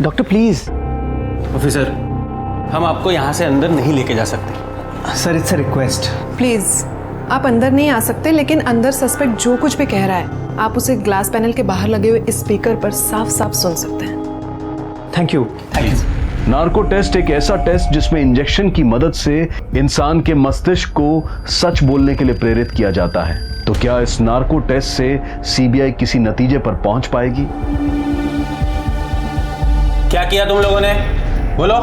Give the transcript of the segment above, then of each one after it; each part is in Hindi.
Doctor please. ऑफिसर, हम आपको यहाँ से अंदर नहीं लेके जा सकते। Sir it's a request. Please आप अंदर नहीं आ सकते, लेकिन अंदर सस्पेक्ट जो कुछ भी कह रहा है आप उसे ग्लास पैनल के बाहर लगे हुए स्पीकर पर साफ साफ सुन सकते हैं। Thank you. नार्को टेस्ट एक ऐसा टेस्ट जिसमें इंजेक्शन की मदद से इंसान के मस्तिष्क को सच बोलने के लिए प्रेरित किया जाता है। तो क्या इस नार्को टेस्ट से सीबीआई किसी नतीजे पर पहुंच पाएगी? क्या किया तुम लोगों ने? बोलो।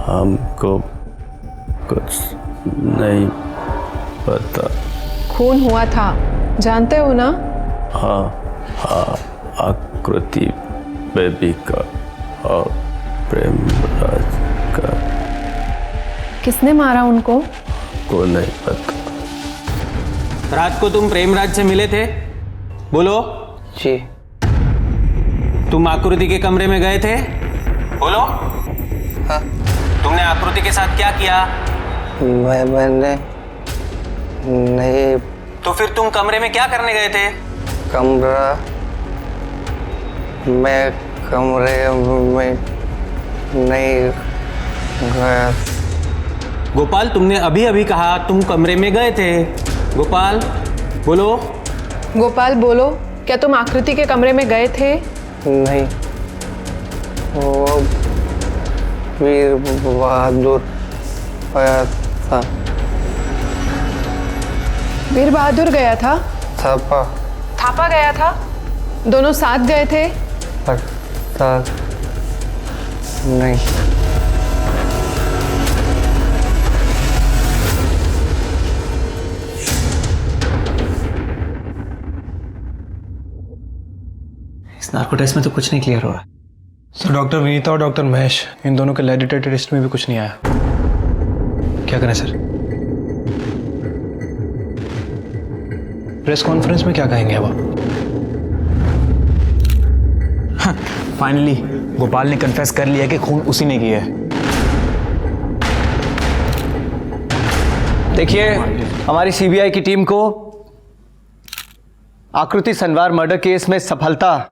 हमको कुछ नहीं पता। खून हुआ था, जानते हो ना? हाँ, आकृति बेबी का और प्रेमराज का। किसने मारा उनको? को नहीं पता। रात को तुम प्रेमराज से मिले थे? बोलो। जी। तुम आकृति के कमरे में गए थे? बोलो। हाँ। तुमने आकृति के साथ क्या किया? मैंने नहीं। तो फिर तुम कमरे में क्या करने गए थे? कमरे में नहीं गया। गोपाल, तुमने अभी अभी कहा तुम कमरे में गए थे। गोपाल बोलो। गोपाल बोलो, क्या तुम आकृति के कमरे में गए थे? नहीं, वो वीर बहादुर आया था। वीर बहादुर गया था? थापा गया था? दोनों साथ गए थे? पता नहीं। इस नार्को टेस्ट में तो कुछ नहीं क्लियर हो रहा। सर डॉक्टर विनीता और डॉक्टर महेश, इन दोनों के लैबोरेटरी टेस्ट में भी कुछ नहीं आया। क्या करें सर? प्रेस कॉन्फ्रेंस में क्या कहेंगे अब आप? फाइनली गोपाल ने कन्फेस कर लिया कि खून उसी ने किया है। देखिए, हमारी सीबीआई की टीम को आकृति सनवार मर्डर केस में सफलता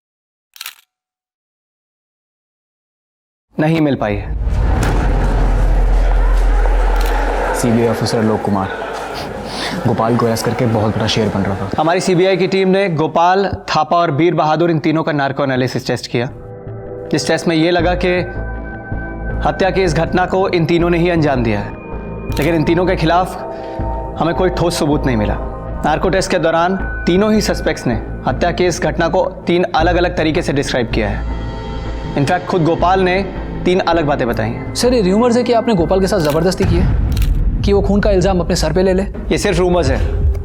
नहीं मिल पाई है। सीबीआई ऑफिसर लोक कुमार गोपाल को अरेस्ट करके बहुत बड़ा शेयर बन रहा था। हमारी सीबीआई की टीम ने गोपाल, थापा और वीर बहादुर इन तीनों का नार्को एनालिसिस टेस्ट किया। इस टेस्ट में यह लगा कि हत्या की इस घटना को इन तीनों ने ही अंजाम दिया है, लेकिन इन तीनों के खिलाफ हमें कोई ठोस सबूत नहीं मिला। नार्को टेस्ट के दौरान तीनों ही सस्पेक्ट्स ने हत्या की इस घटना को 3 अलग अलग तरीके से डिस्क्राइब किया है। इनफैक्ट खुद गोपाल ने 3 अलग बातें बताई हैं। सर ये रूमर्स है कि आपने गोपाल के साथ जबरदस्ती की है कि वो खून का इल्जाम अपने सर पे ले ले। ये सिर्फ रूमर्स है,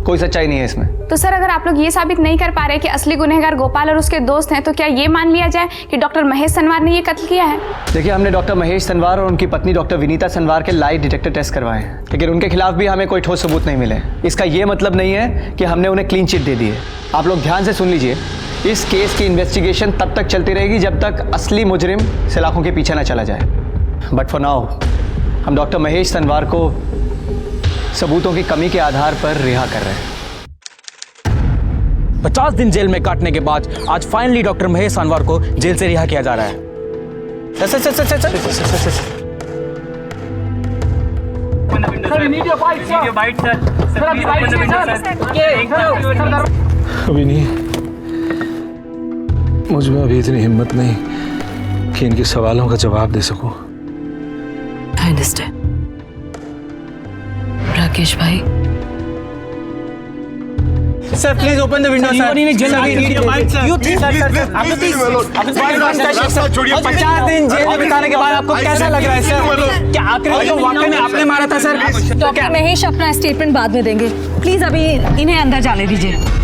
कोई सच्चाई नहीं है इसमें। तो सर अगर आप लोग ये साबित नहीं कर पा रहे कि असली गुनहगार गोपाल और उसके दोस्त हैं, तो क्या ये मान लिया जाए कि डॉक्टर महेश सनवार ने ये कत्ल किया है? देखिए, हमने डॉक्टर महेश सनवार और उनकी पत्नी डॉक्टर विनीता सनवार के लाई डिटेक्टर टेस्ट करवाए हैं, लेकिन उनके खिलाफ भी हमें कोई ठोस सबूत नहीं मिले। इसका ये मतलब नहीं है कि हमने उन्हें क्लीन चिट दे दी है। आप लोग ध्यान से सुन लीजिए, इस केस की इन्वेस्टिगेशन तब तक चलती रहेगी जब तक असली मुजरिम सलाखों के पीछे न चला जाए। बट फॉर नाउ हम डॉक्टर महेश सनवार को सबूतों की कमी के आधार पर रिहा कर रहे हैं। 50 दिन जेल में काटने के बाद आज फाइनली डॉक्टर महेश सनवार को जेल से रिहा किया जा रहा है। अभी नहीं, मुझ में अभी इतनी हिम्मत नहीं कि इनके सवालों का जवाब दे सकूं। I understand. राकेश भाई, sir please open the window sir. You think sir 50 दिन जेल में बिताने के बाद आपको कैसा लग रहा है सर? क्या आखिर को वाकई में आपने मारा था सर? डॉक्टर महेश अपना स्टेटमेंट बाद में देंगे। प्लीज अभी इन्हें अंदर जाने दीजिए।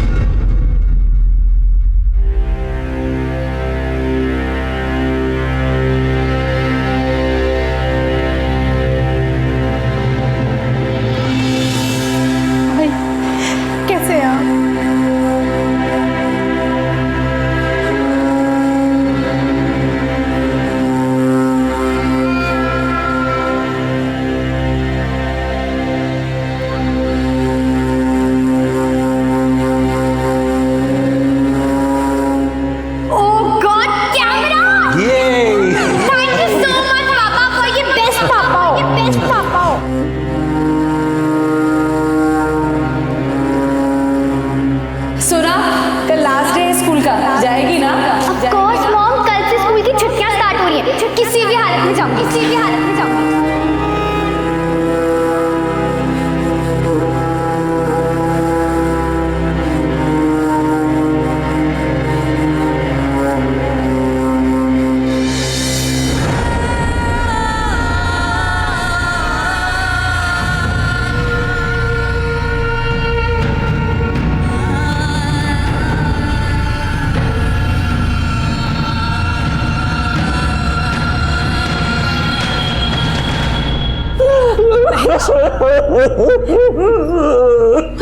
हालत में जाऊंगी, स्टील की हालत में जाऊंगी।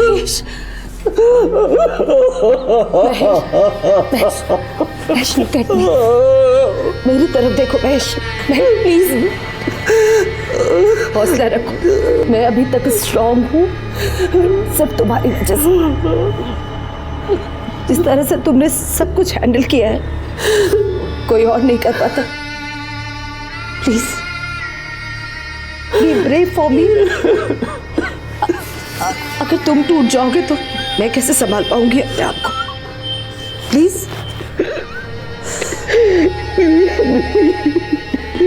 Mahesh, Mahesh, look at me. मेरी तरफ देखो महेश, प्लीज हौसला रखो। मैं अभी तक स्ट्रांग हूँ, सब तुम्हारी वजह से। जिस तरह से तुमने सब कुछ हैंडल किया है, कोई और नहीं कर पाता। Please be brave for me. अगर तुम टूट जाओगे तो मैं कैसे संभाल पाऊंगी अपने आप को? प्लीज।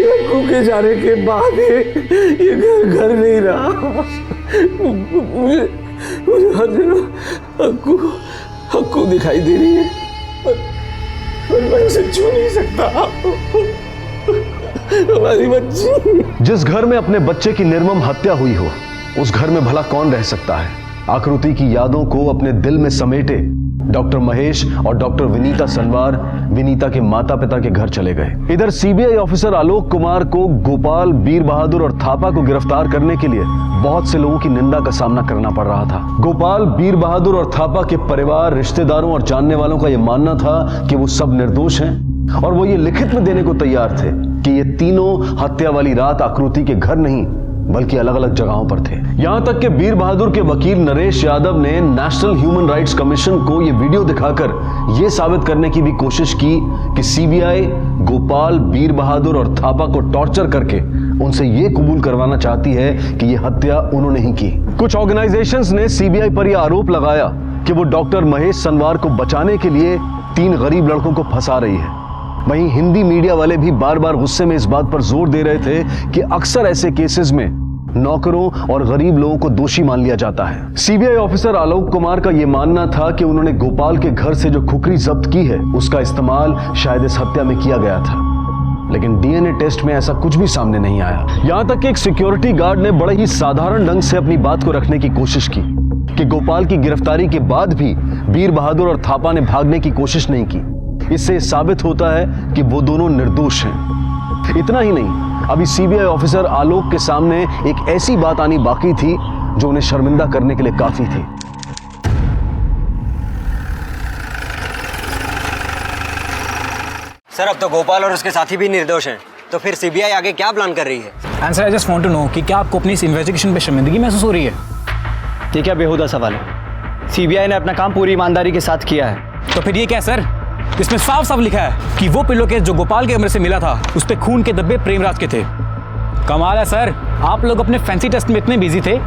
अक्कू के जाने के बाद ये घर नहीं रहा। मुझे हर जगह अक्कू दिखाई दे रही है, पर मैं उसे छू नहीं सकता। हमारी बच्ची। जिस घर में अपने बच्चे की निर्मम हत्या हुई हो, उस घर में भला कौन रह सकता है? आकृति की यादों को अपने दिल में समेटे डॉक्टर महेश और डॉक्टर विनीता सनवार विनीता के माता पिता के घर चले गए। इधर सीबीआई ऑफिसर आलोक कुमार को गोपाल, बीर बहादुर और थापा को गिरफ्तार करने के लिए बहुत से लोगों की निंदा का सामना करना पड़ रहा था। गोपाल, बीर बहादुर और थापा के परिवार, रिश्तेदारों और जानने वालों का यह मानना था कि वो सब निर्दोष हैं और वो ये लिखित में देने को तैयार थे कि ये तीनों हत्या वाली रात आकृति के घर नहीं बल्कि अलग अलग जगहों पर थे। यहां तक कि बीर बहादुर के वकील नरेश यादव ने नेशनल ह्यूमन राइट्स कमीशन को यह वीडियो दिखाकर यह साबित करने की भी कोशिश की कि सीबीआई गोपाल, बीर बहादुर और थापा को टॉर्चर करके उनसे यह कबूल करवाना चाहती है कि यह हत्या उन्होंने ही की। कुछ ऑर्गेनाइजेशंस ने सीबीआई पर यह आरोप लगाया कि वो डॉक्टर महेश सनवार को बचाने के लिए 3 गरीब लड़कों को फंसा रही है। वहीं हिंदी मीडिया वाले भी बार बार गुस्से में इस बात पर जोर दे रहे थे कि अक्सर ऐसे केसेस में नौकरों और गरीब लोगों को दोषी मान लिया जाता है। सीबीआई ऑफिसर आलोक कुमार का यह मानना था कि उन्होंने गोपाल के घर से जो खुखरी जब्त की है उसका इस्तेमाल शायद इस हत्या में किया गया था, लेकिन डीएनए टेस्ट में ऐसा कुछ भी सामने नहीं आया। यहां तक कि एक सिक्योरिटी गार्ड ने बड़े ही साधारण ढंग से अपनी बात को रखने की कोशिश की कि गोपाल की गिरफ्तारी के बाद भी बीर बहादुर और थापा ने भागने की कोशिश नहीं की। इससे साबित होता है कि वो दोनों निर्दोष हैं। इतना ही नहीं, अभी सीबीआई ऑफिसर आलोक के सामने एक ऐसी बात आनी बाकी थी जो उन्हें शर्मिंदा करने के लिए काफी थी। सर, अब तो गोपाल और उसके साथी भी निर्दोष हैं, तो फिर सीबीआई आगे क्या प्लान कर रही है? And sir, I just want to know कि क्या आपको अपनी इस इन्वेस्टिगेशन पे शर्मिंदगी महसूस हो रही है? ये क्या बेहुदा सवाल है? सीबीआई ने अपना काम पूरी ईमानदारी के साथ किया है। तो फिर ये क्या सर? इसमें साफ साफ लिखा है कि वो पिलो केस जो गोपाल के कमरे से मिला था उस पे खून के धब्बे प्रेमराज के थे। कमाल है सर, आप लोग अपने फैंसी टेस्ट में इतने बिजी थे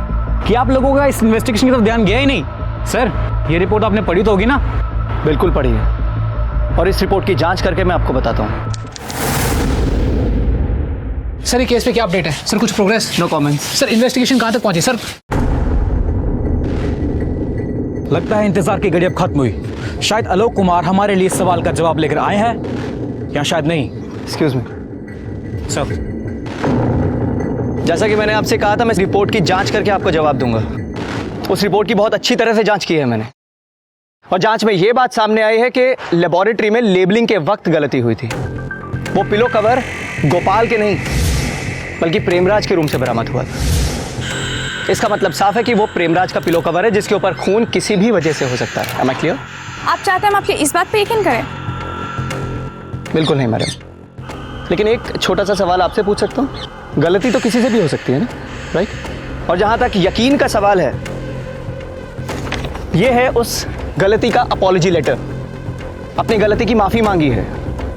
कि आप लोगों का इस इन्वेस्टिगेशन की तरफ ध्यान गया ही नहीं। सर, ये रिपोर्ट आपने पढ़ी तो होगी ना? बिल्कुल पढ़ी है, और इस रिपोर्ट की जांच करके मैं आपको बताता हूँ। सर, ये केस पे क्या अपडेट है? सर, कुछ progress? No comments. Sir, investigation कहाँ तक पहुंची सर? लगता है इंतजार की घड़ी अब खत्म हुई। शायद आलोक कुमार हमारे लिए इस सवाल का जवाब लेकर आए हैं या शायद नहीं। एक्सक्यूज मी सर, जैसा कि मैंने आपसे कहा था, मैं इस रिपोर्ट की जांच करके आपको जवाब दूंगा। उस रिपोर्ट की बहुत अच्छी तरह से जांच की है मैंने, और जांच में यह बात सामने आई है कि लेबोरेटरी में लेबलिंग के वक्त गलती हुई थी। वो पिलो कवर गोपाल के नहीं बल्कि प्रेमराज के रूम से बरामद हुआ था। इसका मतलब साफ है कि वो प्रेमराज का पिलो कवर है जिसके ऊपर खून किसी भी वजह से हो सकता है। Am I clear? आप चाहते हैं हम आपके इस बात पे यकीन करें? बिल्कुल नहीं मैडम, लेकिन एक छोटा सा सवाल आपसे पूछ सकता हूँ? गलती तो किसी से भी हो सकती है ना, राइट? और जहां तक यकीन का सवाल है, ये है उस गलती का अपॉलॉजी लेटर। अपनी गलती की माफी मांगी है।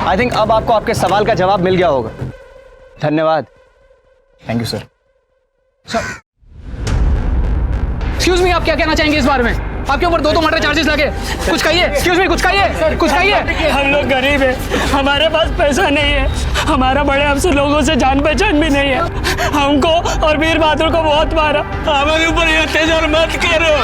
आई थिंक अब आपको आपके सवाल का जवाब मिल गया होगा। धन्यवाद। Thank you sir. Excuse me, आप क्या कहना चाहेंगे इस बारे में? आपके ऊपर दो मर्डर चार्जेस लगे। कुछ कहिए, एक्सक्यूज मी, कुछ कहिए, कुछ कहिए। हम लोग गरीब हैं, हमारे पास पैसा नहीं है, हमारा बड़े अफसर लोगों से जान पहचान भी नहीं है। हमको और वीर बहादुर को बहुत मारा। हमारे ऊपर ये अत्याचार मत करो।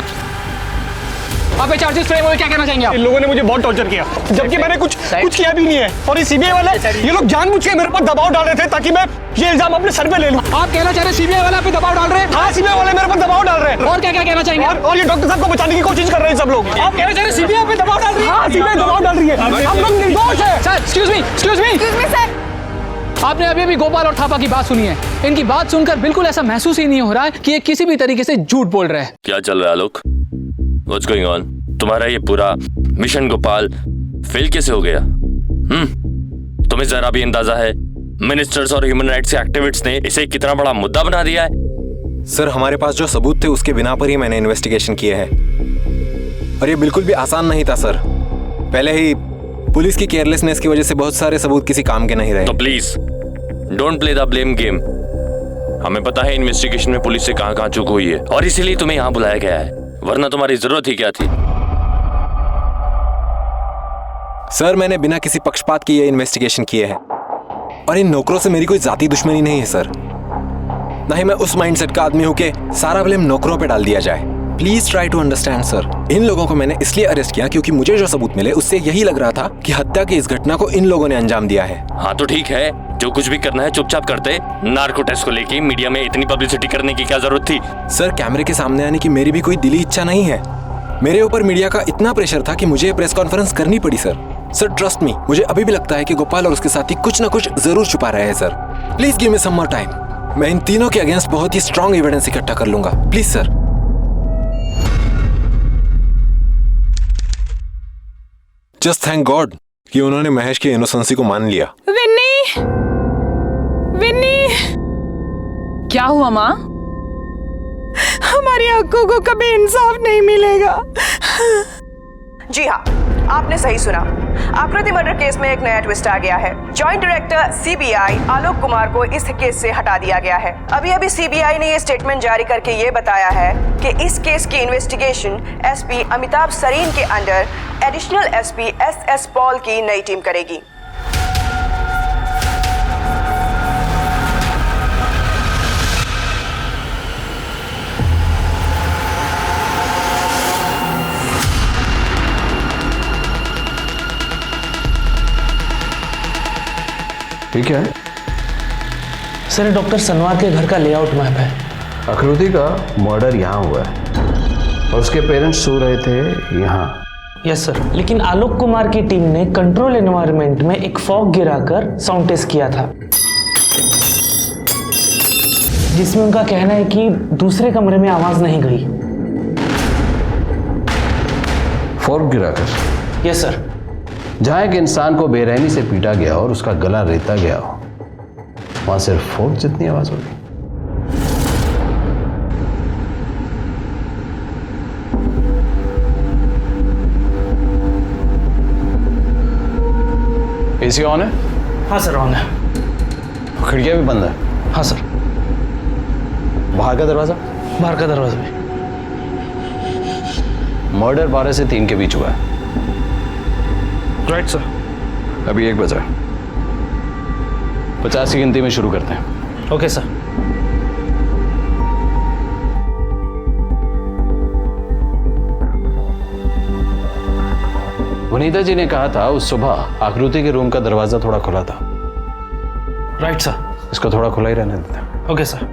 आप ये चार्जेस फ्रेम हुए, क्या कहना चाहेंगे आप? इन लोगों ने मुझे बहुत टॉर्चर किया, जबकि मैंने कुछ किया भी नहीं है। और ये सीबीआई वाले, ये लोग जानबूझ के मेरे पर दबाव डाल रहे थे ताकि मैं ये इल्जाम अपने सर पे ले लूं। आप कहना चाह रहे हैं सीबीआई वाले आप पे दबाव डाल रहे हैं? हाँ, सीबीआई वाले मेरे पर दबाव डाल रहे हैं। और क्या क्या कहना चाहेंगे? और ये डॉक्टर साहब को बचाने की कोशिश कर रहे हैं सब लोग। आप कहना चाह रहे हैं सीबीआई पे दबाव डाल रही है? हाँ, सीबीआई दबाव डाल रही है। हम लोग निर्दोष हैं। Sir, excuse me sir. आपने अभी अभी गोपाल और थापा की बात सुनी है। इनकी बात सुनकर बिल्कुल ऐसा महसूस ही नहीं हो रहा है कि ये किसी भी तरीके से झूठ बोल रहे हैं। क्या चल रहा है आलोक? What's going on? तुम्हारा ये पूरा मिशन गोपाल फेल कैसे हो गया? तुम्हें जरा भी अंदाजा है मिनिस्टर्स और ह्यूमन राइट्स एक्टिविस्ट्स ने इसे कितना बड़ा मुद्दा बना दिया है? सर, हमारे पास जो सबूत थे उसके बिना पर ही मैंने इन्वेस्टिगेशन किए हैं, और ये बिल्कुल भी आसान नहीं था सर। पहले ही पुलिस की केयरलेसनेस की वजह से बहुत सारे सबूत किसी काम के नहीं रहे। तो please don't play the blame game. हमें पता है इन्वेस्टिगेशन में पुलिस से कहां चूक हुई है, और इसीलिए तुम्हें यहाँ बुलाया गया है, वरना तुम्हारी जरूरत ही क्या थी? सर, मैंने बिना किसी पक्षपात के ये इन्वेस्टिगेशन किए हैं, और इन नौकरों से मेरी कोई जाती दुश्मनी नहीं है सर। ना ही मैं उस माइंडसेट का आदमी हूं कि सारा ब्लेम नौकरों पे डाल दिया जाए। Please try to understand sir. इन लोगों को मैंने इसलिए अरेस्ट किया क्योंकि मुझे जो सबूत मिले उससे यही लग रहा था कि हत्या की इस घटना को इन लोगों ने अंजाम दिया है। हाँ तो ठीक है, जो कुछ भी करना है चुपचाप करते। नार्को टेस्ट को लेके मीडिया में इतनी पब्लिसिटी करने की क्या जरूरत थी? सर, कैमरे के सामने आने की मेरी भी कोई दिली इच्छा नहीं है। मेरे ऊपर मीडिया का इतना प्रेशर था कि मुझे प्रेस कॉन्फ्रेंस करनी पड़ी सर। सर ट्रस्ट मी, मुझे अभी भी लगता है कि गोपाल और उसके साथी कुछ ना कुछ जरूर छुपा रहे हैं sir. Please give me some more time. मैं इन तीनों के अगेंस्ट बहुत ही स्ट्रॉन्ग एविडेंस इकट्ठा कर लूंगा। Please sir. Just thank God कि उन्होंने महेश की इनोसेंसी को मान लिया। विन्नी, विन्नी, क्या हुआ माँ? हमारी अक्कू को कभी इंसाफ नहीं मिलेगा। जी हाँ, आपने सही सुना। आकृति मर्डर केस में एक नया ट्विस्ट आ गया है। Joint director CBI Alok Kumar को इस केस से हटा दिया गया है। अभी अभी सीबीआई ने ये स्टेटमेंट जारी करके ये बताया है कि इस केस की इन्वेस्टिगेशन एसपी अमिताभ सरीन के under additional SP S Paul की नई टीम करेगी। ठीक है सर, डॉक्टर सनवार के घर का लेआउट मैप है। आकृति का मर्डर यहाँ हुआ है और उसके पेरेंट्स सो रहे थे यहाँ। यस सर, लेकिन आलोक कुमार की टीम ने कंट्रोल एनवायरनमेंट में एक फॉग गिराकर साउंड टेस्ट किया था, जिसमें उनका कहना है कि दूसरे कमरे में आवाज नहीं गई। फॉग गिराकर? Yes sir. जहां एक इंसान को बेरहमी से पीटा गया और उसका गला रेता गया हो, वहां सिर्फ फोर्क जितनी आवाज होगी। एसी ऑन है? हाँ सर, ऑन है। खिड़कियां भी बंद है? हाँ सर। बाहर का दरवाजा? बाहर का दरवाजा भी। मर्डर 12 से 3 के बीच हुआ है। Right sir. अभी 1 बजा। 50 की गिनती में शुरू करते हैं। Okay sir. वनीता जी ने कहा था उस सुबह आकृति के रूम का दरवाजा थोड़ा खुला था। Right sir. इसको थोड़ा खुला ही रहने देते हैं। Okay sir.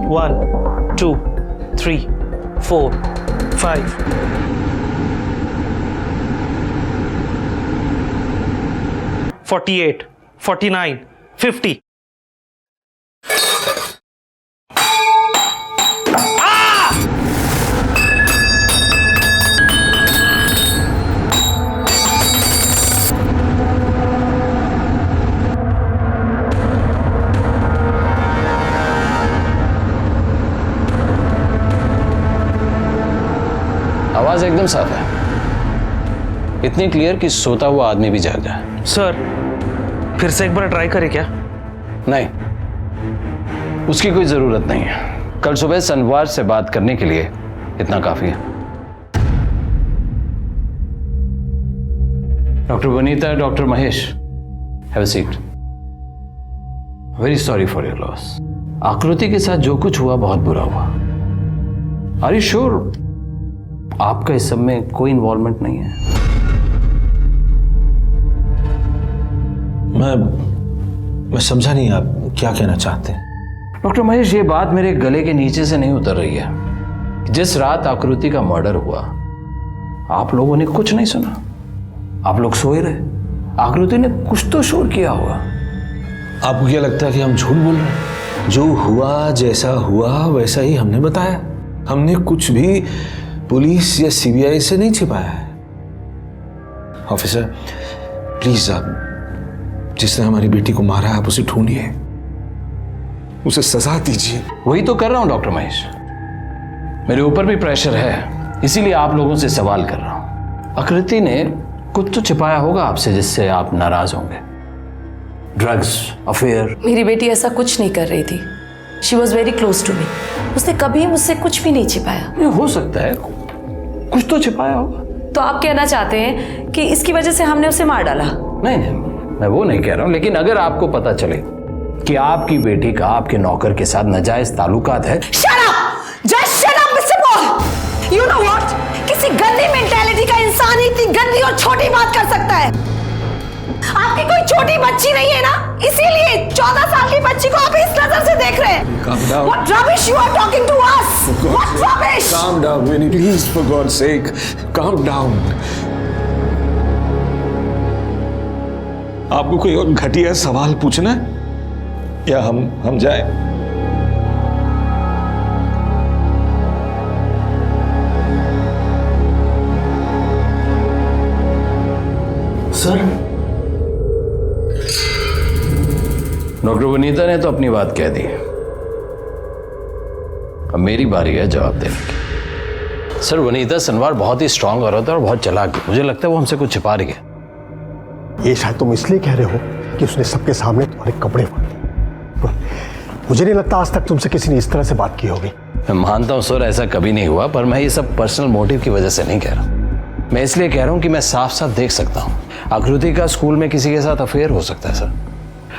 One, 2, 3, 4, 5. $48, $49, $50. आवाज एकदम एकदम साफ है, इतनी क्लियर कि सोता हुआ आदमी भी जाग जाए। सर फिर से एक बार ट्राई करें क्या? नहीं, उसकी कोई जरूरत नहीं है। कल सुबह सनवार से बात करने के लिए इतना काफी है। Doctor Vanita, doctor Mahesh, have a seat. Very sorry for your loss. आकृति के साथ जो कुछ हुआ बहुत बुरा हुआ। आर यू श्योर आपका इस सब में कोई इन्वॉल्वमेंट नहीं है? मैं समझा नहीं आप क्या कहना चाहते हैं। डॉक्टर महेश, ये बात मेरे गले के नीचे से नहीं उतर रही है। जिस रात आकृति का मर्डर हुआ आप लोगों ने कुछ नहीं सुना, आप लोग सोए रहे। आकृति ने कुछ तो शोर किया होगा। आपको क्या लगता है कि हम झूठ बोल रहे हैं? जो हुआ, जैसा हुआ वैसा ही हमने बताया। हमने कुछ भी पुलिस या सीबीआई से नहीं छिपाया है। ऑफिसर प्लीज, आप जिसने हमारी बेटी को मारा आप उसे ढूंढिए, उसे सजा दीजिए। वही तो कर रहा हूं डॉक्टर महेश, मेरे ऊपर भी प्रेशर है, इसीलिए आप लोगों से सवाल कर रहा हूं। आकृति ने कुछ तो छिपाया होगा आपसे जिससे आप नाराज होंगे। Drugs, affair. मेरी बेटी ऐसा कुछ नहीं कर रही थी। She was very close to me. उसने कभी मुझसे कुछ भी नहीं छिपाया। हो सकता है कुछ तो छिपाया होगा। तो आप कहना चाहते हैं कि इसकी वजह से हमने उसे मार डाला? नहीं, मैं वो नहीं कह रहा हूं, लेकिन अगर आपको पता चले कि आपकी बेटी का आपके नौकर के साथ नाजायज ताल्लुकात है। Shut up! Just shut up, Mr. Paul! You know what? किसी गंदी मेंटालिटी का इंसान ही इतनी गंदी और छोटी बात कर सकता है। आपकी कोई छोटी बच्ची नहीं है ना, इसीलिए 14 साल की बच्ची को आप इस नजर से देख रहे हैं। Calm down. What rubbish you are talking to us? What rubbish? Calm down, Winnie, please, for God's sake, calm down. आपको कोई और घटिया सवाल पूछना है या हम जाए? सर, डॉक्टर वनीता ने तो अपनी बात कह दी, अब मेरी बारी है जवाब देने की। सर, वनीता सनवार बहुत ही स्ट्रांग औरत है और बहुत चालाक है। मुझे लगता है वो हमसे कुछ छिपा रही है। ये शायद तुम इसलिए कह रहे हो कि उसने सबके सामने तुम्हारे कपड़े फाड़ दिए। मुझे नहीं लगता आज तक तुमसे किसी ने इस तरह से बात की होगी। मैं मानता हूं सर, ऐसा कभी नहीं हुआ, पर मैं ये सब पर्सनल मोटिव की वजह से नहीं कह रहा। मैं इसलिए कह रहा हूं कि मैं साफ साफ देख सकता हूं आकृति का स्कूल में किसी के साथ अफेयर हो सकता है। सर,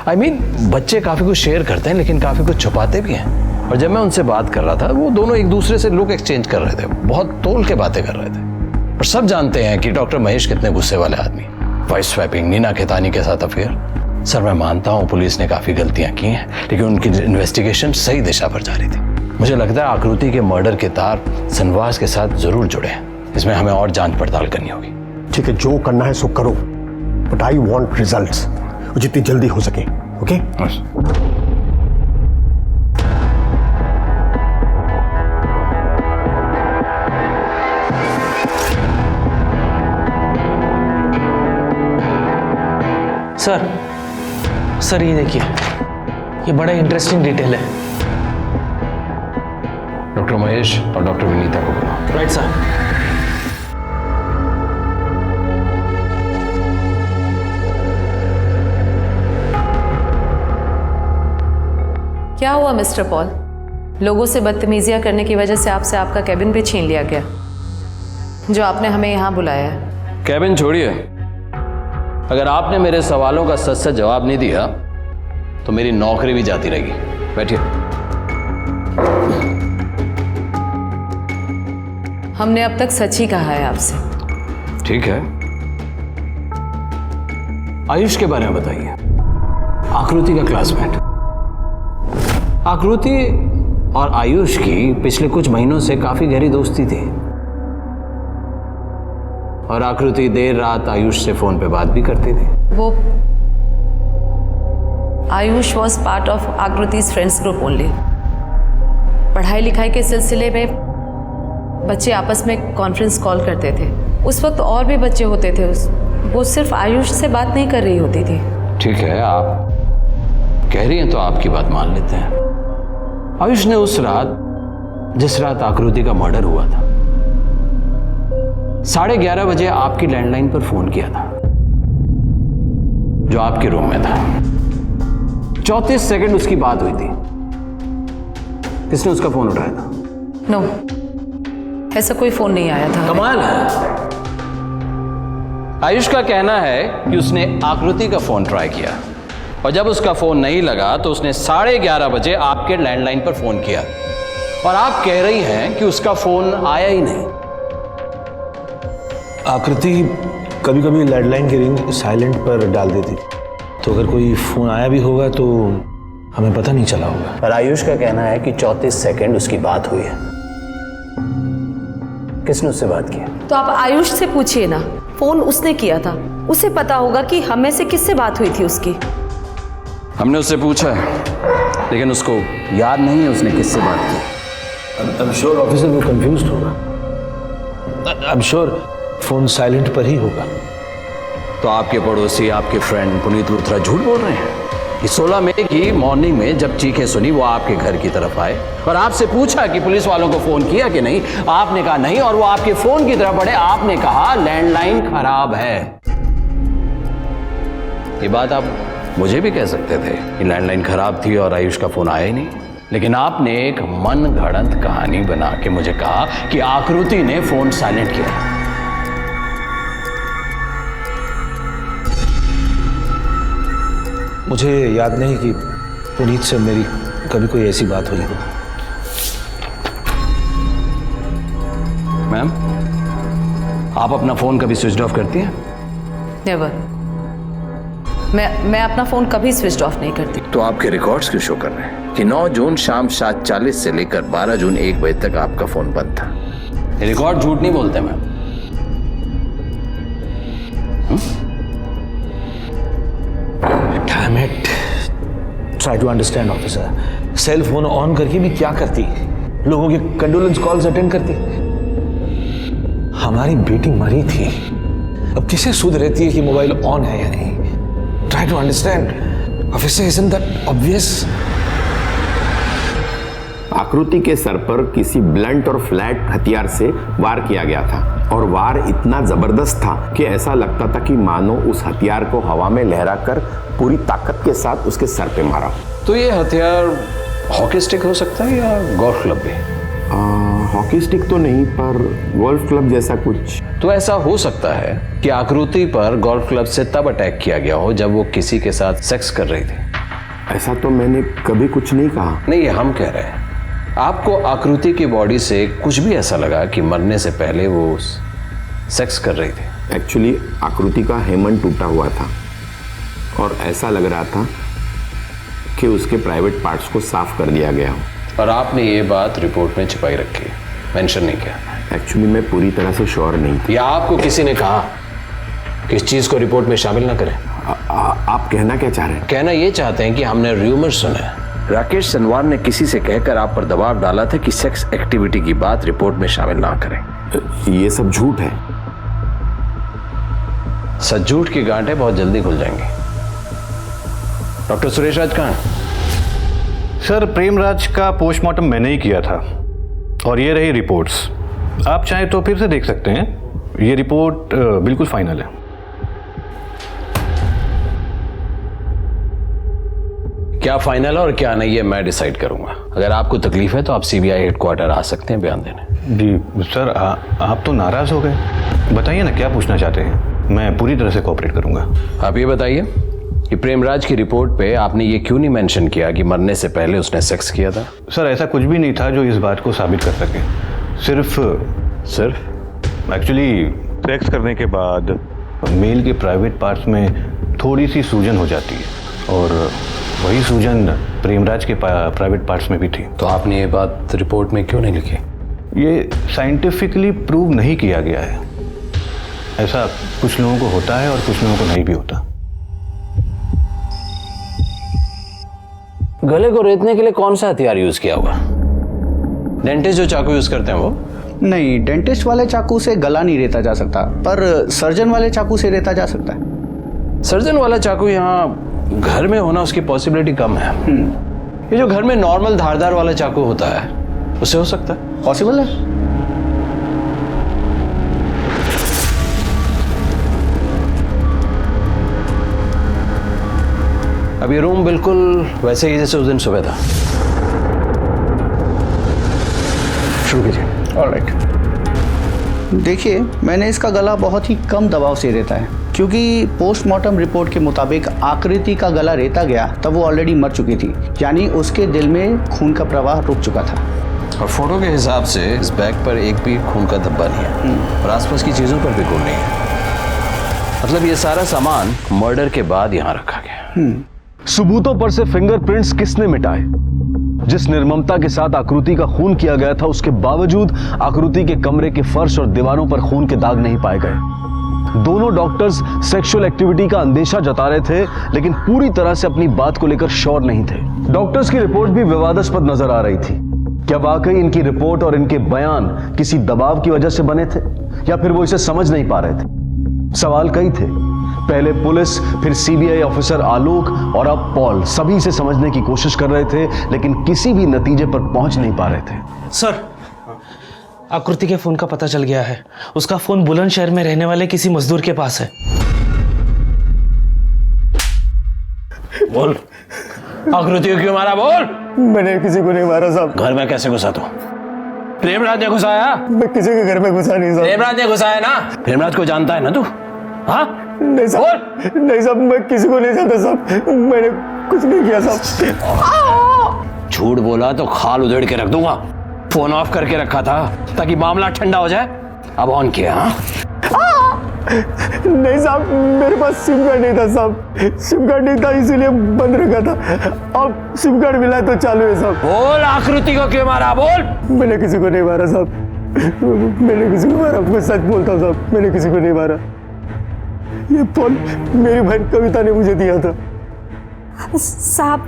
आई मीन बच्चे काफी कुछ शेयर करते हैं लेकिन काफी कुछ छुपाते भी हैं। और जब मैं उनसे बात कर रहा था वो दोनों एक दूसरे से लुक एक्सचेंज कर रहे थे, बहुत तोल के बातें कर रहे थे। और सब जानते हैं कि डॉक्टर महेश कितने गुस्से वाले आदमी। वाइस स्वैपिंग, नीना खेतानी के साथ अफेयर। सर, मैं मानता हूं पुलिस ने काफी गलतियां की हैं, लेकिन उनकी इन्वेस्टिगेशन सही दिशा पर जा रही थी। मुझे लगता है आकृति के मर्डर के तार सनवार के साथ जरूर जुड़े हैं। इसमें हमें और जांच पड़ताल करनी होगी। ठीक है, जो करना है सो करो, बट आई वॉन्ट रिजल्ट्स जितनी जल्दी हो सके। ओके? सर ये देखिए, ये बड़ा इंटरेस्टिंग डिटेल है। डॉक्टर महेश और डॉक्टर विनीता को बुलाओ। Right sir. क्या हुआ मिस्टर पॉल? लोगों से बदतमीजियां करने की वजह से आपसे आपका कैबिन भी छीन लिया गया, जो आपने हमें यहाँ बुलाया है। कैबिन छोड़िए, अगर आपने मेरे सवालों का सच सच जवाब नहीं दिया तो मेरी नौकरी भी जाती रहेगी। बैठिए। हमने अब तक सच ही कहा है आपसे। ठीक है, आयुष के बारे में बताइए। आकृति का क्लासमेट। आकृति और आयुष की पिछले कुछ महीनों से काफी गहरी दोस्ती थी और आकृति देर रात आयुष से फोन पे बात भी करती थी। वो Ayush was part of Akriti's friends group only. पढ़ाई लिखाई के सिलसिले में बच्चे आपस में कॉन्फ्रेंस कॉल करते थे। उस वक्त और भी बच्चे होते थे, वो सिर्फ आयुष से बात नहीं कर रही होती थी। ठीक है, आप कह रही हैं तो आपकी बात मान लेते हैं। आयुष ने उस रात, जिस रात आकृति का मर्डर हुआ था, 11:30 बजे आपकी लैंडलाइन पर फोन किया था, जो आपके रूम में था। 34 सेकंड उसकी बात हुई थी। किसने उसका फोन उठाया था? नो, ऐसा कोई फोन नहीं आया था। कमाल है। आयुष का कहना है कि उसने आकृति का फोन ट्राई किया और जब उसका फोन नहीं लगा तो उसने 11:30 बजे आपके लैंडलाइन पर फोन किया और आप कह रही हैं कि उसका फोन आया ही नहीं। आकृति कभी कभी लैंडलाइन की रिंग साइलेंट पर डाल देती, तो अगर कोई फोन आया भी होगा तो हमें पता नहीं चला होगा। पर आयुष का कहना है कि 34 सेकंड उसकी बात हुई है। किसने उससे बात की? तो आप आयुष से पूछिए ना, फोन उसने किया था, उसे पता होगा कि हमें से किससे बात हुई थी उसकी। हमने उससे पूछा है लेकिन उसको याद नहीं है उसने किससे बात की। आई एम श्योर ऑफिसर वो कंफ्यूज्ड होगा। I am sure phone silent पर ही होगा। तो आपके पड़ोसी, आपके फ्रेंड पुनीत लूथरा झूठ बोल रहे हैं कि 16 मई की मॉर्निंग में जब चीखें सुनी वो आपके घर की तरफ आए और आपसे पूछा कि पुलिस वालों को फोन किया कि नहीं। आपने कहा नहीं और वो आपके फोन की तरफ बढ़े। आपने कहा लैंडलाइन खराब है। ये बात आप मुझे भी कह सकते थे कि लैंडलाइन खराब थी और आयुष का फोन आया ही नहीं, लेकिन आपने एक मन गढ़ंत कहानी बना के मुझे कहा कि आकृति ने फोन साइलेंट किया। मुझे याद नहीं कि पुनीत से मेरी कभी कोई ऐसी बात हुई हो। मैम, आप अपना फोन कभी स्विच ऑफ करती हैं? नेवर। मैं अपना फोन कभी स्विच ऑफ नहीं करती। तो आपके रिकॉर्ड्स क्यों शो कर रहे हैं कि 9 जून शाम 7:40 से लेकर 12 जून 1 बजे तक आपका फोन बंद था? रिकॉर्ड झूठ नहीं बोलते ma'am. Damn it. Try to understand, officer. Cell phone on करके भी क्या करती? लोगों के कंडोलेंस कॉल्स अटेंड करती। हमारी बेटी मरी थी, अब किसे सुध रहती है कि मोबाइल ऑन है या नहीं? Try to understand, officer. Isn't that obvious? आकृति के सर पर किसी ब्लंट और फ्लैट हथियार से वार किया गया था और वार इतना जबरदस्त था कि ऐसा लगता था कि मानो उस हथियार को हवा में लहराकर पूरी ताकत के साथ उसके सर पे मारा। तो ये हथियार हॉकी स्टिक हो सकता है या गोल्फ क्लब भी? हॉकी स्टिक तो नहीं, पर गोल्फ क्लब जैसा कुछ। तो ऐसा हो सकता है कि आकृति पर गोल्फ क्लब से तब अटैक किया गया हो जब वो किसी के साथ सेक्स कर रही थी। ऐसा तो मैंने कभी कुछ नहीं कहा। नहीं, ये हम कह रहे हैं। आपको आकृति की बॉडी से कुछ भी ऐसा लगा कि मरने से पहले वो सेक्स कर रही थी? एक्चुअली आकृति का हेमन टूटा हुआ था और ऐसा लग रहा था कि उसके प्राइवेट पार्ट्स को साफ कर दिया गया हो। और आपने ये बात रिपोर्ट में छिपाई रखी, मेंशन नहीं किया? एक्चुअली मैं पूरी तरह से श्योर नहीं था। या आपको किसी ने कहा कि इस चीज को रिपोर्ट में शामिल ना करें? आप कहना क्या चाह रहे हैं? कहना ये चाहते हैं कि हमने र्यूमर सुना है, राकेश सनवार ने किसी से कहकर आप पर दबाव डाला था कि सेक्स एक्टिविटी की बात रिपोर्ट में शामिल ना करें। ये सब झूठ है। सच झूठ की गांठें बहुत जल्दी खुल जाएंगी। डॉक्टर सुरेश राज कहाँ है? सर, प्रेमराज का पोस्टमार्टम मैंने ही किया था और ये रही रिपोर्ट्स। आप चाहें तो फिर से देख सकते हैं। ये रिपोर्ट बिल्कुल फाइनल है। क्या फाइनल है और क्या नहीं, ये मैं डिसाइड करूंगा। अगर आपको तकलीफ है तो आप सीबीआई हेडक्वार्टर आ सकते हैं बयान देने। जी सर, आप तो नाराज हो गए। बताइए ना, क्या पूछना चाहते हैं? मैं पूरी तरह से कोऑपरेट करूंगा। आप ये बताइए कि प्रेमराज की रिपोर्ट पे आपने ये क्यों नहीं मेंशन किया कि मरने से पहले उसने सेक्स किया था? सर, ऐसा कुछ भी नहीं था जो इस बात को साबित कर सके। सिर्फ एक्चुअली सेक्स करने के बाद मेल के प्राइवेट पार्ट्स में थोड़ी सी सूजन हो जाती है और वही सूजन प्रेमराज के प्राइवेट पार्ट्स में भी थी। तो आपने ये बात रिपोर्ट में क्यों नहीं लिखी? ये साइंटिफिकली प्रूव नहीं किया गया है। ऐसा कुछ लोगों को होता है और कुछ लोगों को नहीं भी होता। गले को रेतने के लिए कौन सा हथियार यूज किया होगा? डेंटिस्ट जो चाकू यूज करते हैं वो? नहीं, डेंटिस्ट वाले चाकू से गला नहीं रेता जा सकता, पर सर्जन वाले चाकू से रेता जा सकता है। सर्जन वाला चाकू यहाँ घर में होना उसकी पॉसिबिलिटी कम है। ये जो घर में नॉर्मल धारदार वाला चाकू होता है उससे हो सकता है। पॉसिबल है। अब ये रूम बिल्कुल वैसे ही जैसे उस दिन सुबह था। शुरू कीजिए। ऑलराइट। देखिए, मैंने इसका गला बहुत ही कम दबाव से रेता है, क्योंकि पोस्टमार्टम रिपोर्ट के मुताबिक आकृति का गला रेता गया तब वो ऑलरेडी मर चुकी थी, यानी उसके दिल में खून का प्रवाह रुक चुका था। और फोटो के हिसाब से इस बैग पर एक भी खून का धब्बा नहीं है और आसपास की चीजों पर भी खून नहीं है। मतलब ये सारा सामान मर्डर के बाद यहाँ रखा गया। सबूतों पर से फिंगरप्रिंट्स किसने मिटाए? जिस निर्ममता के साथ आकृति का खून किया गया था, उसके बावजूद आकृति के कमरे के फर्श और दीवारों पर खून के दाग नहीं पाए गए। दोनों डॉक्टर्स सेक्सुअल एक्टिविटी का अंदेशा जता रहे थे, लेकिन पूरी तरह से अपनी बात को लेकर श्योर नहीं थे। डॉक्टर्स की रिपोर्ट भी विवादास्पद नजर आ रही थी। क्या वाकई इनकी रिपोर्ट और इनके बयान किसी दबाव की वजह से बने थे, या फिर वो इसे समझ नहीं पा रहे थे? सवाल कई थे। पहले पुलिस, फिर सीबीआई ऑफिसर आलोक और अब पॉल सभी इसे समझने की कोशिश कर रहे थे, लेकिन किसी भी नतीजे पर पहुंच नहीं पा रहे थे। सर, आकृति के फोन का पता चल गया है। उसका फोन बुलंदशहर में रहने वाले किसी मजदूर के पास है। बोल, आकृति को क्यों मारा? बोल। मैंने किसी को नहीं मारा साहब। घर में कैसे घुसा तू? प्रेमराज ने घुसाया? मैं किसी के घर में घुसा नहीं साहब। प्रेमराज ने घुसाया ना? प्रेमराज को जानता है ना तू? हाँ? नहीं साहब, नहीं साहब, मैं किसी को नहीं जानता साहब। मैंने कुछ नहीं किया साहब। झूठ बोला तो खाल उधेड़ के रख दूंगा। फोन ऑफ करके रखा था ताकि मामला ठंडा हो जाए, अब ऑन किया। हाँ? नहीं साहब, मेरे पास सिम कार्ड नहीं था साहब। सिम कार्ड नहीं था, इसीलिए बंद रखा था। अब सिम कार्ड मिला तो चालू है साहब। बोल, आकृति को क्यों मारा? बोल। मैंने किसी को नहीं मारा साहब। मैंने किसी को मारा, मैं सच बोलता हूँ साहब। मैंने किसी को नहीं मारा। ये फोन मेरी बहन कविता ने मुझे दिया था। साहब,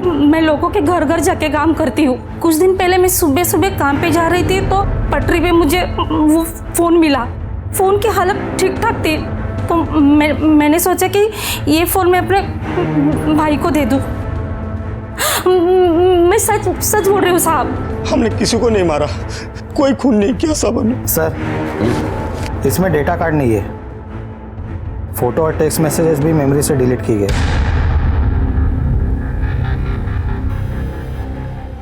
मैं लोगों के घर घर जाके काम करती हूँ। कुछ दिन पहले मैं सुबह सुबह काम पे जा रही थी तो पटरी पे मुझे वो फ़ोन मिला। फ़ोन की हालत ठीक ठाक थी, तो मैंने सोचा कि ये फ़ोन मैं अपने भाई को दे दूँ। मैं सच बोल रही हूँ साहब। हमने किसी को नहीं मारा, कोई खून नहीं किया साहब हमने। सर, इसमें डेटा कार्ड नहीं है। फोटो और टेक्स्ट मैसेजेस भी मेमोरी से डिलीट किए गए।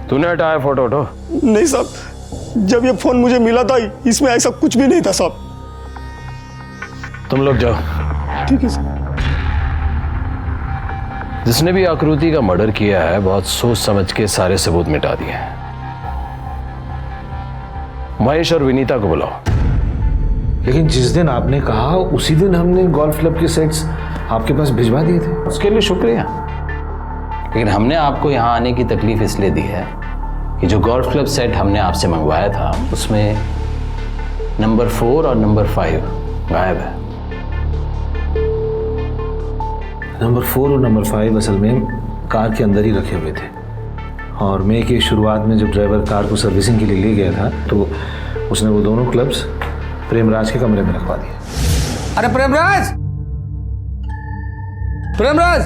तूने हटाया फोटो? उठो। नहीं साहब, जब ये फोन मुझे मिला था इसमें ऐसा कुछ भी नहीं था साहब। तुम लोग जाओ। ठीक है सर। जिसने भी आकृति का मर्डर किया है, बहुत सोच समझ के सारे सबूत मिटा दिए हैं। महेश और विनीता को बुलाओ। लेकिन जिस दिन आपने कहा उसी दिन हमने गोल्फ क्लब के सेट्स आपके पास भिजवा दिए थे। उसके लिए शुक्रिया, लेकिन हमने आपको यहाँ आने की तकलीफ इसलिए दी है कि जो गोल्फ क्लब सेट हमने आपसे मंगवाया था उसमें नंबर 4 और नंबर 5 गायब है। नंबर 4 और नंबर 5 असल में कार के अंदर ही रखे हुए थे, और मई की शुरुआत में जब ड्राइवर कार को सर्विसिंग के लिए ले गया था तो उसने वो दोनों क्लब्स प्रेमराज के कमरे में रखवा दिया। अरे प्रेमराज, प्रेमराज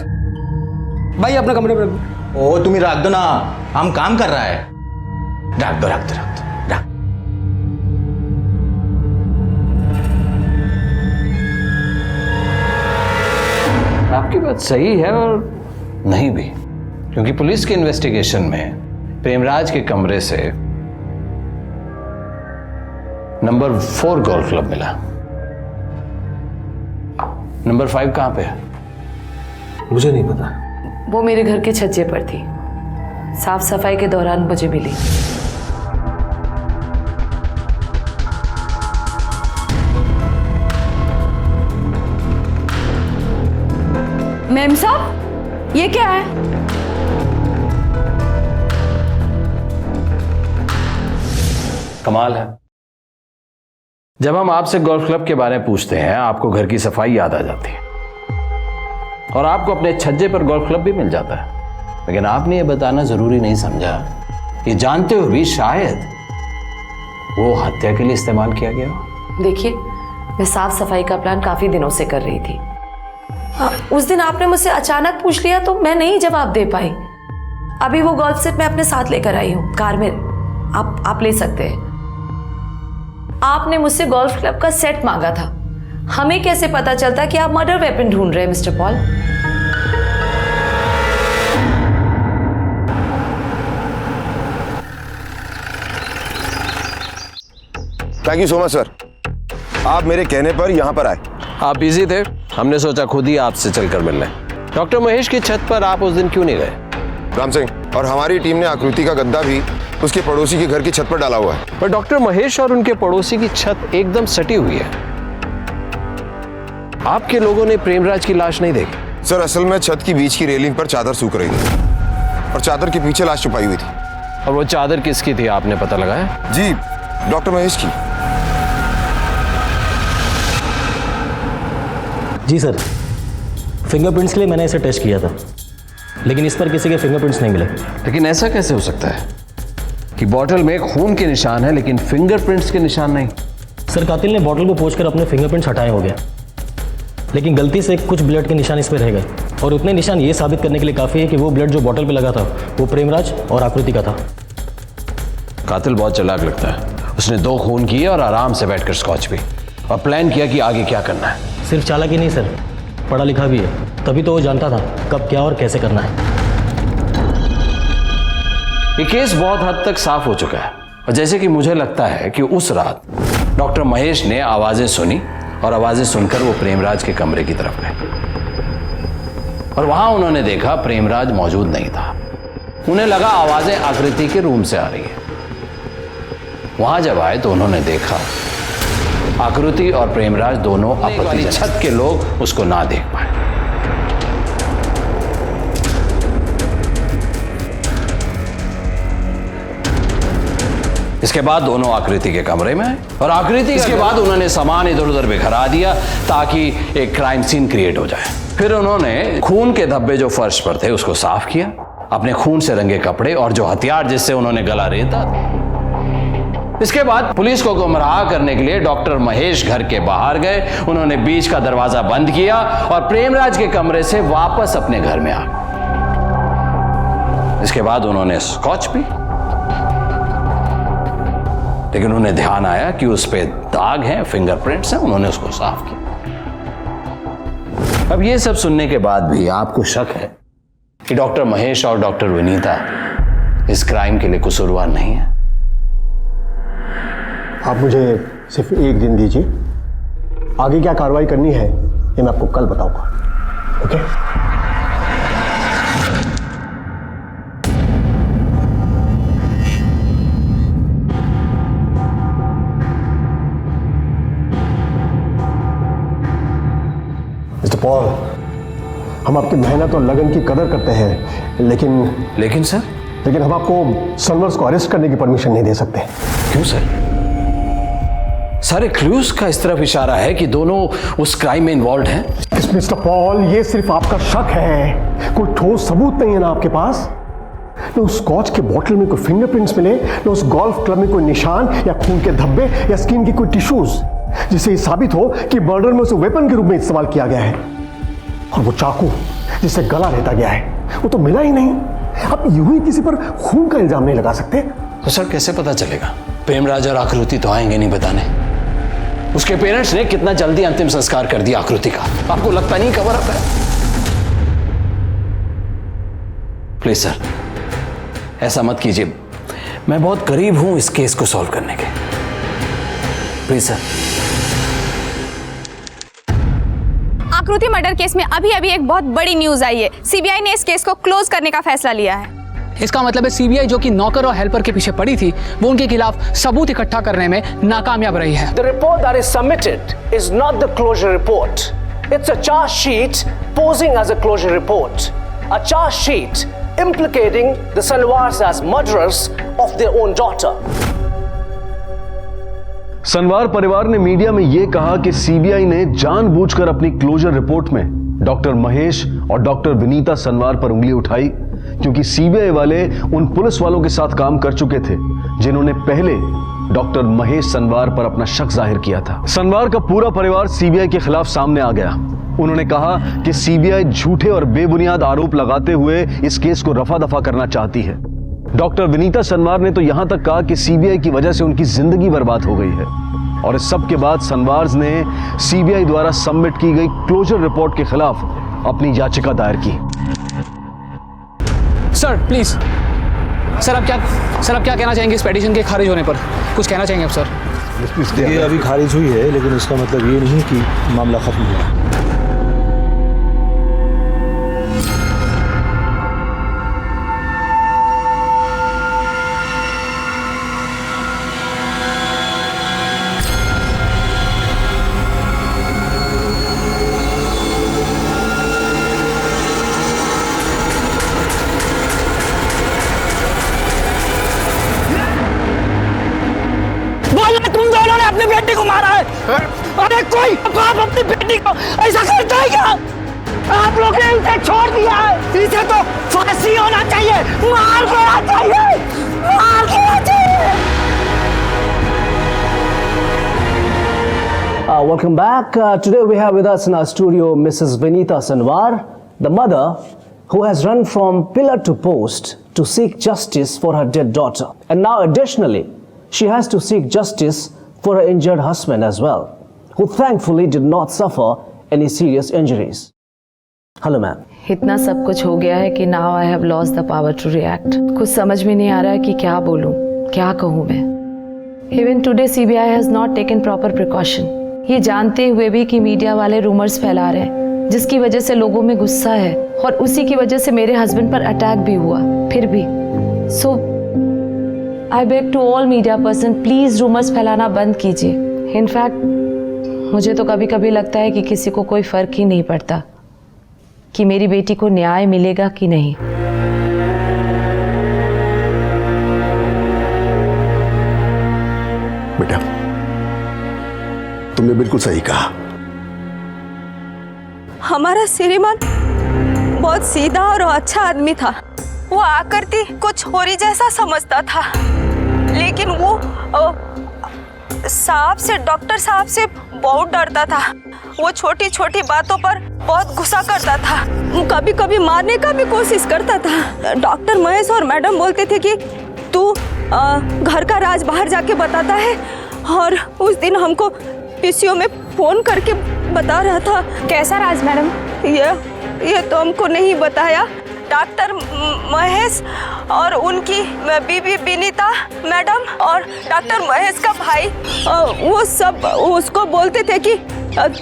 भाई अपने कमरे में रख दो। ओ तुम रख दो ना, हम काम कर रहा है। रख दो रख दो रख दो रख। आपकी बात सही है और नहीं भी, क्योंकि पुलिस के इन्वेस्टिगेशन में प्रेमराज के कमरे से नंबर 4 गोल्फ क्लब मिला। नंबर 5 कहां पे है? मुझे नहीं पता। वो मेरे घर के छज्जे पर थी, साफ सफाई के दौरान मुझे मिली। मैम साहब, ये क्या है? कमाल है, जब हम आपसे गोल्फ क्लब के बारे में पूछते हैं आपको घर की सफाई याद आ जाती है और आपको अपने छज्जे पर गोल्फ क्लब भी मिल जाता है, लेकिन आपने ये बताना जरूरी नहीं समझा कि जानते हुए भी शायद वो हत्या के लिए इस्तेमाल किया गया हो। देखिए, मैं साफ सफाई का प्लान काफी दिनों से कर रही थी। उस दिन आपने मुझसे अचानक पूछ लिया तो मैं नहीं जवाब दे पाई। अभी वो गोल्फ सेट मैं अपने साथ लेकर आई हूँ कार में, आप ले सकते हैं। आपने मुझसे गोल्फ क्लब का सेट मांगा था, हमें कैसे पता चलता कि आप मर्डर वेपन ढूंढ रहे हैं mister Paul? Thank you so much sir, आप मेरे कहने पर यहाँ पर आए। आप बिजी थे, हमने सोचा खुद ही आपसे चलकर मिल लें। डॉक्टर महेश की छत पर आप उस दिन क्यों नहीं गए? राम सिंह, और हमारी टीम ने आकृति का गद्दा भी उसके पड़ोसी के घर की छत पर डाला हुआ है। पर डॉक्टर महेश और उनके पड़ोसी की छत एकदम सटी हुई है। आपके लोगों ने प्रेमराज की लाश नहीं देखी? सर असल में छत की बीच की रेलिंग पर चादर सूख रही थी और चादर के पीछे लाश छुपाई हुई थी। और वो चादर किसकी थी आपने पता लगाया? जी, डॉक्टर महेश की। जी सर, फिंगरप्रिंट्स के लिए मैंने इसे टेस्ट किया था, लेकिन इस पर किसी के फिंगरप्रिंट्स नहीं मिले। लेकिन ऐसा कैसे हो सकता है कि बॉटल में खून के निशान है लेकिन फिंगरप्रिंट्स के निशान नहीं? सर कातिल ने बॉटल को पोंछकर अपने फिंगरप्रिंट्स हटाए हो गया, लेकिन गलती से कुछ ब्लड के निशान इस पर रह गए, और उतने निशान ये साबित करने के लिए काफ़ी है कि वो ब्लड जो बॉटल पे लगा था वो प्रेमराज और आकृति का था। कातिल बहुत चालाक लगता है। उसने 2 खून किए और आराम से बैठकर स्कॉच पी और प्लान किया कि आगे क्या करना है। सिर्फ चालाक ही नहीं सर, पढ़ा लिखा भी है, तभी तो वो जानता था कब क्या और कैसे करना है। ये केस बहुत हद तक साफ हो चुका है, और जैसे कि मुझे लगता है कि उस रात डॉक्टर महेश ने आवाजें सुनी और आवाजें सुनकर वो प्रेमराज के कमरे की तरफ गए, और वहां उन्होंने देखा प्रेमराज मौजूद नहीं था। उन्हें लगा आवाजें आकृति के रूम से आ रही है। वहां जब आए तो उन्होंने देखा आकृति और प्रेमराज दोनों अपनी छत के लोग उसको ना देख पाए। इसके बाद दोनों आकृति के कमरे में आए और आकृति इसके बाद उन्होंने सामान इधर उधर बिखरा दिया ताकि एक क्राइम सीन क्रिएट हो जाए। फिर उन्होंने खून के धब्बे जो फर्श पर थे उसको साफ किया, अपने खून से रंगे कपड़े और जो हथियार जिससे उन्होंने गला रेता। इसके बाद पुलिस को गुमराह करने के लिए डॉक्टर महेश घर के बाहर गए। उन्होंने बीच का दरवाजा बंद किया और प्रेमराज के कमरे से वापस अपने घर में आ गए। इसके बाद उन्होंने स्कॉच पी, लेकिन उन्हें ध्यान आया कि उस पे दाग हैं, फिंगरप्रिंट्स हैं। उन्होंने उसको साफ किया। अब ये सब सुनने के बाद भी आपको शक है कि डॉक्टर महेश और डॉक्टर विनीता इस क्राइम के लिए कसूरवार नहीं है? आप मुझे सिर्फ 1 दिन दीजिए, आगे क्या कार्रवाई करनी है ये मैं आपको कल बताऊंगा। ओके? मिस्टर पॉल, हम आपकी मेहनत और लगन की कदर करते हैं, लेकिन सर? लेकिन हम आपको सनवर्स को अरेस्ट करने की परमिशन नहीं दे सकते। क्यों सर? सारे क्लूज का इस तरफ इशारा है कि दोनों उस क्राइम में इन्वॉल्व हैं। मिस्टर पॉल, ये सिर्फ आपका शक है, कोई ठोस सबूत नहीं है ना आपके पास। न उस स्कॉच के बोतल में कोई फिंगरप्रिंट्स मिले, न उस गोल्फ क्लब में कोई निशान या खून के धब्बे या स्किन की कोई टिश्यूज जिससे ये साबित हो कि मर्डर में उसे वेपन के रूप में इस्तेमाल किया गया है। और वो चाकू जिससे गला रेता गया है वो तो मिला ही नहीं। आप यूं ही किसी पर खून का इल्जाम नहीं लगा सकते। तो सर कैसे पता चलेगा? प्रेमराज और आकृति तो आएंगे नहीं बताने। उसके पेरेंट्स ने कितना जल्दी अंतिम संस्कार कर दिया आकृति का, आपको लगता नहीं कवर अप है? प्लीज सर, ऐसा मत कीजिए, मैं बहुत करीब हूं इस केस को सॉल्व करने के। Please sir. आकृति मर्डर केस में अभी अभी एक बहुत बड़ी न्यूज आई है। सीबीआई ने इस केस को क्लोज करने का फैसला लिया है। इसका मतलब है सीबीआई जो कि नौकर और हेल्पर के पीछे पड़ी थी, वो उनके खिलाफ सबूत इकट्ठा करने में नाकामयाब रही है। The report that is submitted is not the closure report. It's a charge sheet posing as a closure report. A charge sheet implicating the Sanwars as murderers of their own daughter. Senuwar परिवार ने मीडिया में यह कहा कि सीबीआई ने जानबूझकर अपनी क्लोजर रिपोर्ट में डॉक्टर महेश और डॉक्टर विनीता सनवार पर उंगली उठाई, क्योंकि सीबीआई वाले उन पुलिस वालों के साथ काम कर चुके थे जिन्होंने पहले डॉक्टर महेश सनवार पर अपना शक जाहिर किया था। सनवार का पूरा परिवार सीबीआई के खिलाफ सामने आ गया। उन्होंने कहा कि सीबीआई झूठे और बेबुनियाद आरोप लगाते हुए इस केस को रफा दफा करना चाहती है। डॉक्टर विनीता सनवार ने तो यहां तक कहा कि सीबीआई की वजह से उनकी जिंदगी बर्बाद हो गई है। और इस सब के बाद सनवार्स ने सीबीआई द्वारा सबमिट की गई क्लोजर रिपोर्ट के खिलाफ अपनी याचिका दायर की। सर प्लीज, सर आप क्या कहना चाहेंगे इस पेटिशन के खारिज होने पर? कुछ कहना चाहेंगे आप सर? देखिए अभी खारिज हुई है, लेकिन इसका मतलब ये नहीं कि मामला खत्म हुआ। तुम दोनों ने अपनी बेटी को मारा है। अरे कोई बाप अपनी बेटी को ऐसा करता है क्या? आप लोग ने इसे छोड़ दिया है। इसे तो फांसी होना चाहिए, मार देना चाहिए, मार देना चाहिए। Welcome back. Today we have with us in our studio Mrs. Vinita Sanwar, the mother who has run from pillar to post to seek justice for her dead daughter. And now additionally, she has to seek justice for her injured husband as well, who thankfully did not suffer any serious injuries. Hello ma'am. इतना सब कुछ हो गया है कि now I have lost the power to react. कुछ समझ में नहीं आ रहा है कि क्या बोलूं, क्या कहूं मैं। Even today CBI has not taken proper precaution. ये जानते हुए भी कि मीडिया वाले रूमर्स फैला रहे हैं, जिसकी वजह से लोगों में गुस्सा है और उसी की वजह से मेरे हस्बैंड पर अटैक भी हुआ। फिर भी so I beg to all media person, please rumours फैलाना बंद कीजिए। इनफैक्ट मुझे तो कभी कभी लगता है कि किसी को कोई फर्क ही नहीं पड़ता कि मेरी बेटी को न्याय मिलेगा कि नहीं। बेटा, तुमने बिल्कुल सही कहा। हमारा श्रीमान बहुत सीधा और अच्छा आदमी था। वो आकृति को छोरी जैसा समझता था, लेकिन वो साहब से, डॉक्टर साहब से बहुत डरता था। वो छोटी छोटी बातों पर बहुत गुस्सा करता था, कभी कभी मारने का भी कोशिश करता था। डॉक्टर महेश और मैडम बोलते थे कि तू घर का राज बाहर जाके बताता है, और उस दिन हमको पीसीओ में फोन करके बता रहा था। कैसा राज मैडम? ये तो हमको नहीं बताया। डॉक्टर महेश और उनकी बीबी विनीता मैडम और डॉक्टर महेश का भाई, वो सब उसको बोलते थे कि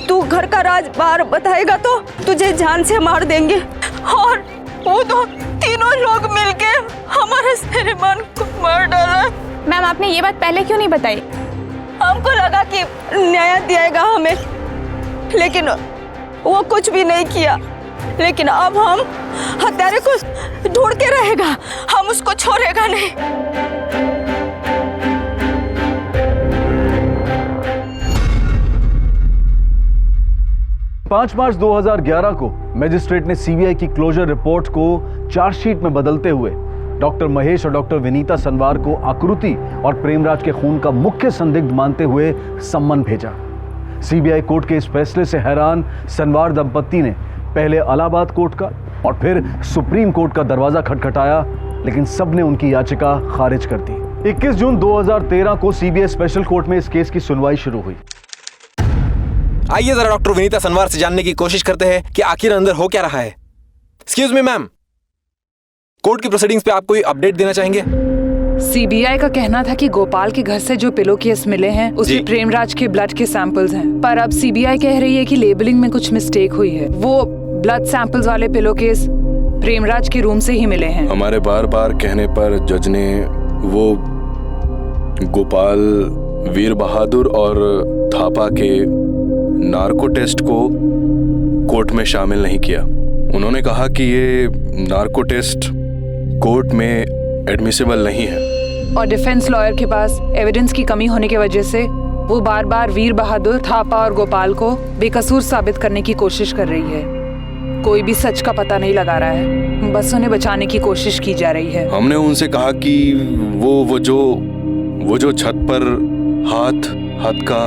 तू घर का राज बाहर बताएगा तो तुझे जान से मार देंगे। और वो तो तीनों लोग मिलके हमारे श्रीमान को मार डाला। मैम, आपने ये बात पहले क्यों नहीं बताई? हमको लगा कि न्याय दिएगा हमें, लेकिन वो कुछ भी नहीं किया। लेकिन अब हम हत्यारे को ढूंढ के रहेगा, हम उसको छोड़ेगा नहीं। 5 मार्च 2011 को मजिस्ट्रेट ने सीबीआई की क्लोजर रिपोर्ट को चार्जशीट में बदलते हुए डॉक्टर महेश और डॉक्टर विनीता सनवार को आकृति और प्रेमराज के खून का मुख्य संदिग्ध मानते हुए सम्मन भेजा। सीबीआई कोर्ट के इस फैसले से हैरान सनवार दंपत्ति ने पहले इलाहाबाद कोर्ट का और फिर सुप्रीम कोर्ट का दरवाजा खटखटाया, लेकिन सबने उनकी याचिका खारिज कर दी। 21 जून 2013 को सीबीआई स्पेशल कोर्ट में इस केस की सुनवाई शुरू हुई। आइए जरा डॉक्टर विनीता सनवार से जानने की कोशिश करते हैं कि आखिर अंदर हो क्या रहा है। एक्सक्यूज मी मैम, कोर्ट की प्रोसीडिंग्स पे आप कोई अपडेट देना चाहेंगे? सीबीआई का कहना था कि गोपाल के घर से जो पिलो केस मिले हैं उसमें प्रेमराज के ब्लड के सैंपल्स हैं, पर अब सीबीआई कह रही है कि लेबलिंग में कुछ मिस्टेक हुई है। वो ब्लड सैंपल्स वाले पिलो केस प्रेमराज के रूम से ही मिले हैं। हमारे बार बार कहने पर जज ने वो गोपाल, वीर बहादुर और थापा के नार्को टेस्ट को कोर्ट में शामिल नहीं किया। उन्होंने कहा कि ये नार्को टेस्ट कोर्ट में एडमिसिबल नहीं है, और डिफेंस लॉयर के पास एविडेंस की कमी होने की वजह से वो बार बार वीर बहादुर, थापा और गोपाल को बेकसूर साबित करने की कोशिश कर रही है। कोई भी सच का पता नहीं लगा रहा है, बस उन्हें बचाने की कोशिश की जा रही है। हमने उनसे कहा कि वो जो छत पर हाथ का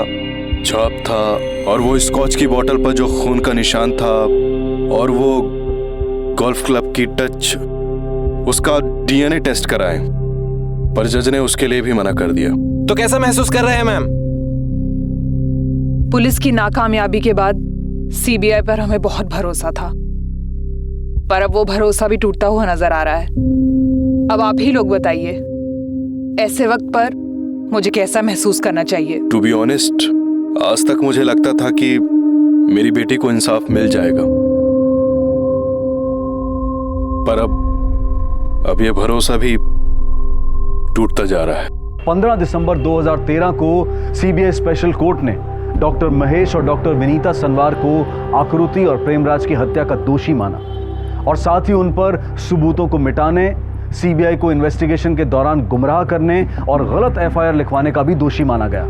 छाप था, और वो स्कॉच की बोतल पर जो खून का निशान था, और वो गोल्फ क्लब की टच, उसका डीएनए टेस्ट कराएं, पर जज ने उसके लिए भी मना कर दिया। तो कैसा महसूस कर रहे हैं मैम? पुलिस की नाकामयाबी के बाद सीबीआई पर हमें बहुत भरोसा था, पर अब वो भरोसा भी टूटता हुआ नजर आ रहा है। अब आप ही लोग बताइए, ऐसे वक्त पर मुझे कैसा महसूस करना चाहिए? टू बी ऑनेस्ट, आज तक मुझे लगता था कि मेरी बेटी को इंसाफ मिल जाएगा, पर अब यह भरोसा भी टूटता जा रहा है। 15 दिसंबर 2013 को सीबीआई स्पेशल कोर्ट ने डॉक्टर महेश और डॉक्टर विनीता सनवार को आकृति और प्रेमराज की हत्या का दोषी माना और साथ ही उन पर सबूतों को मिटाने, सीबीआई को इन्वेस्टिगेशन के दौरान गुमराह करने और गलत एफआईआर लिखवाने का भी दोषी माना गया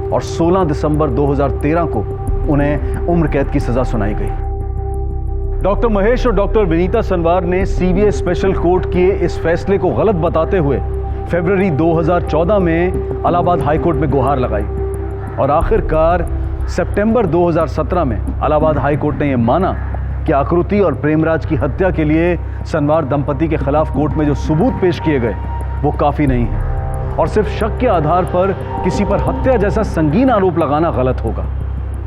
और 16 दिसंबर 2013 को उन्हें उम्र कैद की सजा सुनाई गई। डॉक्टर महेश और डॉक्टर विनीता सनवार ने सीबीआई स्पेशल कोर्ट के इस फैसले को गलत बताते हुए फरवरी 2014 में इलाहाबाद हाईकोर्ट में गुहार लगाई और आखिरकार सितंबर 2017 में इलाहाबाद हाईकोर्ट ने यह माना कि आकृति और प्रेमराज की हत्या के लिए सनवार दंपति के खिलाफ कोर्ट में जो सबूत पेश किए गए वो काफ़ी नहीं है और सिर्फ शक के आधार पर किसी पर हत्या जैसा संगीन आरोप लगाना गलत होगा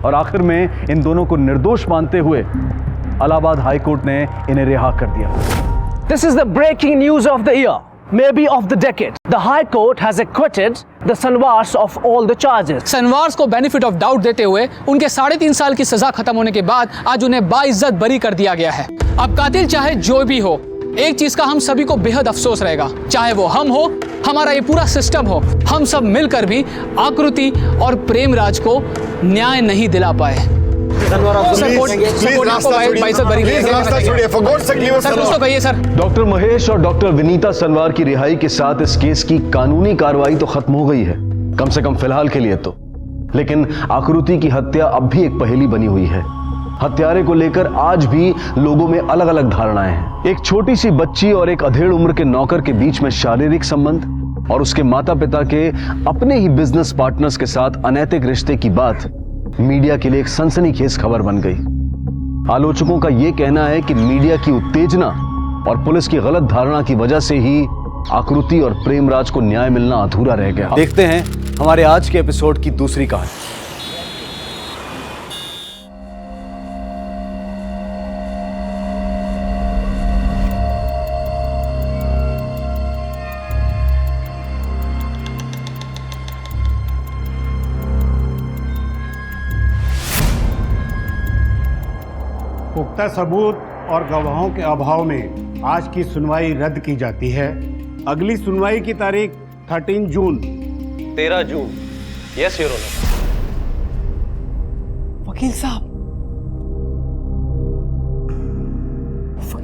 और आखिर में इन दोनों को निर्दोष मानते हुए इलाहाबाद हाईकोर्ट ने इन्हें रिहा कर दिया। This is the breaking news of the year, maybe of the decade. The High Court has acquitted the Sanwars of all the charges. सनवार्स को बेनिफिट ऑफ डाउट देते हुए उनके 3.5 साल की सजा खत्म होने के बाद आज उन्हें बाइज्जत बरी कर दिया गया है। अब कातिल चाहे जो भी हो, एक चीज का हम सभी को बेहद अफसोस रहेगा, चाहे वो हम हो, हमारा ये पूरा सिस्टम हो, हम सब मिलकर भी आकृति और प्रेमराज को न्याय नहीं दिला पाए। डॉक्टर महेश और डॉक्टर विनीता सनवार की रिहाई के साथ इस केस की कानूनी कार्रवाई तो खत्म हो गई है, कम से कम फिलहाल के लिए तो, लेकिन आकृति की हत्या अब भी एक पहेली बनी हुई है। हत्यारे को लेकर आज भी लोगों में अलग अलग धारणाएं हैं। एक छोटी सी बच्ची और एक अधेड़ उम्र के नौकर के बीच में शारीरिक संबंध और उसके माता पिता के अपने ही बिजनेस पार्टनर्स के साथ अनैतिक रिश्ते की बात मीडिया के लिए एक सनसनीखेज खबर बन गई। आलोचकों का यह कहना है कि मीडिया की उत्तेजना और पुलिस की गलत धारणा की वजह से ही आकृति और प्रेमराज को न्याय मिलना अधूरा रह गया। देखते हैं हमारे आज के एपिसोड की दूसरी कहानी। पुख्ता सबूत और गवाहों के अभाव में आज की सुनवाई रद्द की जाती है। अगली सुनवाई की तारीख 13 June. 13 June. Yes your honour. वकील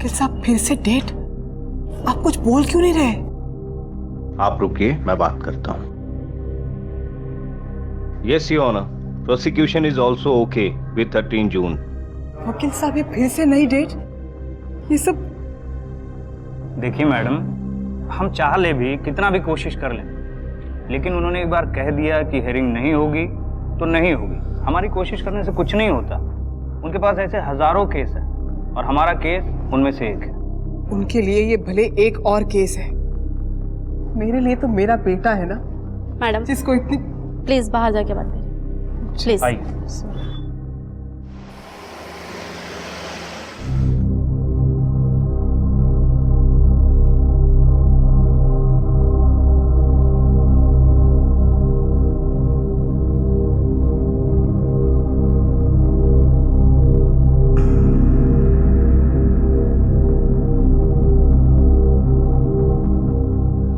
साहब फिर से डेट? आप कुछ बोल क्यों नहीं रहे? आप रुकिए, मैं बात करता हूं। Yes your honour, prosecution is also okay with 13 June. वकील साहब ये फिर से नई डेट? ये सब देखिए मैडम, हम चाह ले भी कितना भी कोशिश कर लें, लेकिन उन्होंने एक बार कह दिया कि हेयरिंग नहीं होगी तो नहीं होगी। हमारी कोशिश करने से कुछ नहीं होता। उनके पास ऐसे हजारों केस है और हमारा केस उनमें से एक है। उनके लिए ये भले एक और केस है, मेरे लिए तो मेरा बेटा है ना मैडम, जिसको इतनी। प्लीज बाहर जाके बात करें प्लीज।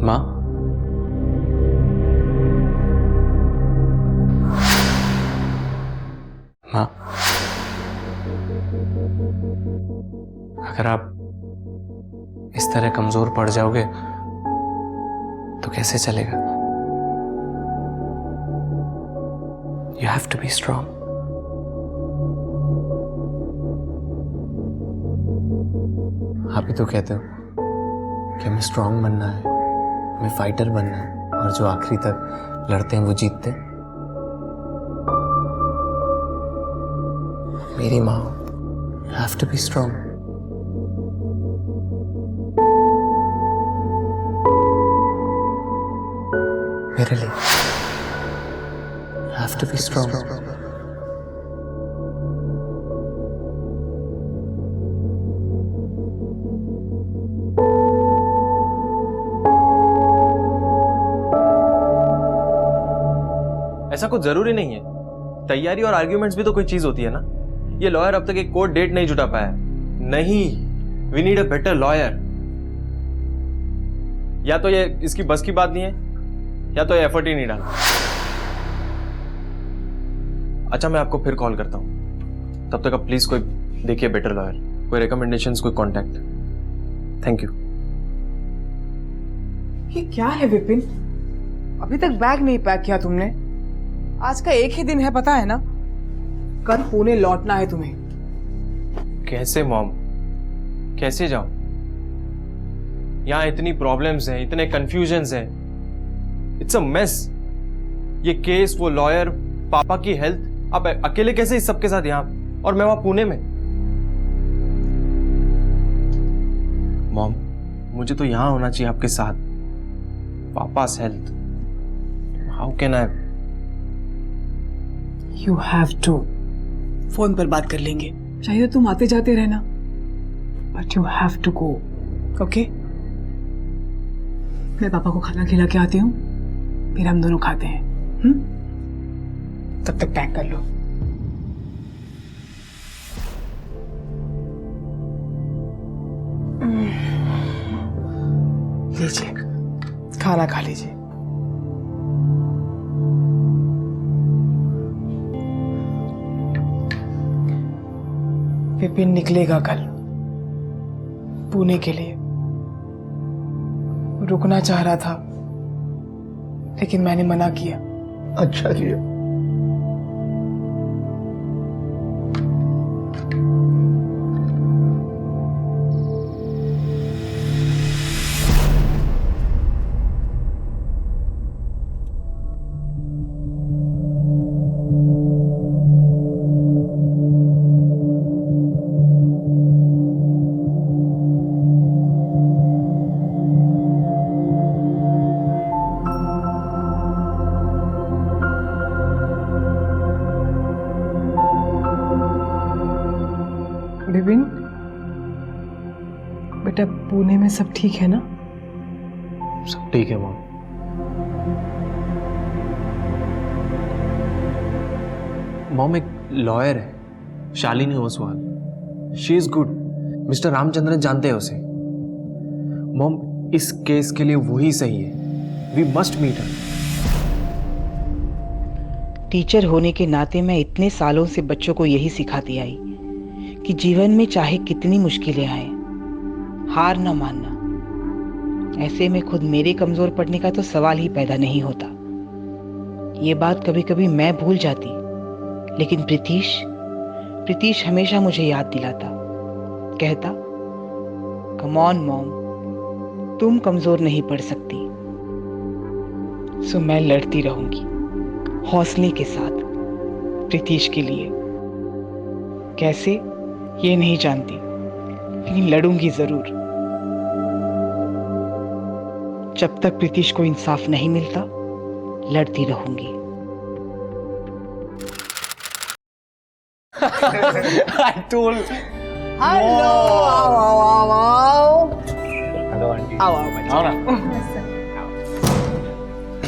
माँ, माँ, अगर आप इस तरह कमजोर पड़ जाओगे तो कैसे चलेगा? You have to be strong. आप ही तो कहते हो कि हमें स्ट्रांग बनना है, हमें फाइटर बनना है, और जो आखिरी तक लड़ते हैं वो जीतते हैं। मेरी माँ, you have to be strong. मेरे लिए you have to be strong. ऐसा कुछ जरूरी नहीं है, तैयारी और आर्ग्यूमेंट्स भी तो कोई चीज होती है ना। ये लॉयर अब तक एक कोर्ट डेट नहीं जुटा पाया। नहीं, we need a better lawyer. या तो ये इसकी बस की बात नहीं है, या तो ये एफर्ट ही नहीं डाला। अच्छा, मैं आपको फिर कॉल करता हूं। तब तक आप प्लीज कोई देखिए बेटर लॉयर, कोई रिकमेंडेशंस, कोई कांटेक्ट। Thank you. ये क्या है विपिन? अभी तक बैग नहीं पैक किया तुमने? आज का एक ही दिन है, पता है ना? कल पुणे लौटना है तुम्हें। कैसे मॉम, कैसे जाऊं? यहां इतनी प्रॉब्लम्स हैं, इतने कंफ्यूजन्स हैं। It's a mess. ये केस, वो लॉयर, पापा की हेल्थ, आप अकेले कैसे इस सबके साथ यहां, और मैं वहां पुणे में। मॉम, मुझे तो यहां होना चाहिए आपके साथ। पापा's health. How can I? You have to. Phone पर बात कर लेंगे, चाहिए तो तुम आते जाते रहना, but you have to go. Okay? मैं पापा को खाना खिला के आती हूँ, फिर हम दोनों खाते हैं। तब तक पैक कर लो। लीजिए, खाना खा लीजिए। विपिन निकलेगा कल पुणे के लिए। रुकना चाह रहा था, लेकिन मैंने मना किया। अच्छा जी। विपिन, बेटा पुणे में सब ठीक है ना? सब ठीक है मॉम। मॉम, एक लॉयर है, Shalini Oswal. She is good. Mister Ramachandran जानते हैं उसे। मॉम, इस केस के लिए वही सही है। We must meet her. Teacher होने के नाते मैं इतने सालों से बच्चों को यही सिखाती आई कि जीवन में चाहे कितनी मुश्किलें आए, हार न मानना। ऐसे में खुद मेरे कमजोर पड़ने का तो सवाल ही पैदा नहीं होता। ये बात कभी कभी मैं भूल जाती, लेकिन प्रीतीश हमेशा मुझे याद दिलाता। कहता, कम ऑन मॉम, तुम कमजोर नहीं पड़ सकती। सो मैं लड़ती रहूंगी हौसले के साथ प्रीतीश के लिए। कैसे ये नहीं जानती, लेकिन लड़ूंगी जरूर। जब तक प्रीतीश को इंसाफ नहीं मिलता, लड़ती रहूंगी। I told. हेलो, आओ आओ आओ आओ। Hello aunty. आओ आओ बच्चे। आओ ना।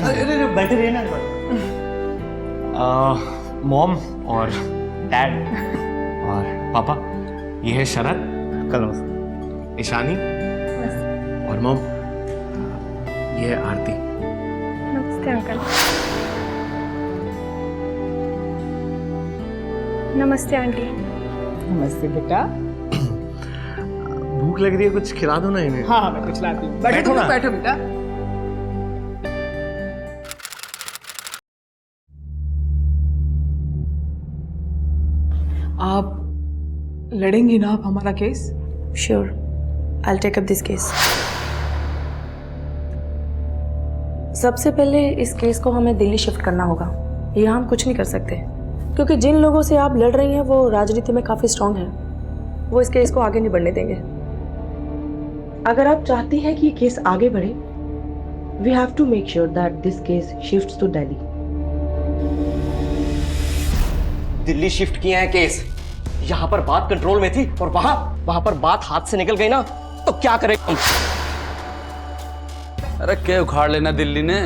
अरे बैठे रहिए ना। मॉम और डैड और पापा, ये है शरद, कल ईशानी, और मॉम ये है आरती। नमस्ते अंकल। नमस्ते आंटी। नमस्ते बेटा। भूख लग रही है, कुछ खिला दो ना इन्हें। हाँ, मैं कुछ लाती हूँ। बैठो ना। बैठो बेटा। आप लड़ेंगी ना आप हमारा case? Sure, I take up this case. सबसे पहले इस केस को हमें दिल्ली शिफ्ट करना होगा। यहाँ हम कुछ नहीं कर सकते, क्योंकि जिन लोगों से आप लड़ रही हैं वो राजनीति में काफ़ी स्ट्रांग हैं। वो इस केस को आगे नहीं बढ़ने देंगे। अगर आप चाहती हैं कि ये केस आगे बढ़े, we have to make sure that this case shifts to Delhi. Delhi shift किया है केस। यहाँ पर बात कंट्रोल में थी और वहां पर बात हाथ से निकल गई ना, तो क्या करेंगे? अरे क्या उखाड़ लेना दिल्ली ने?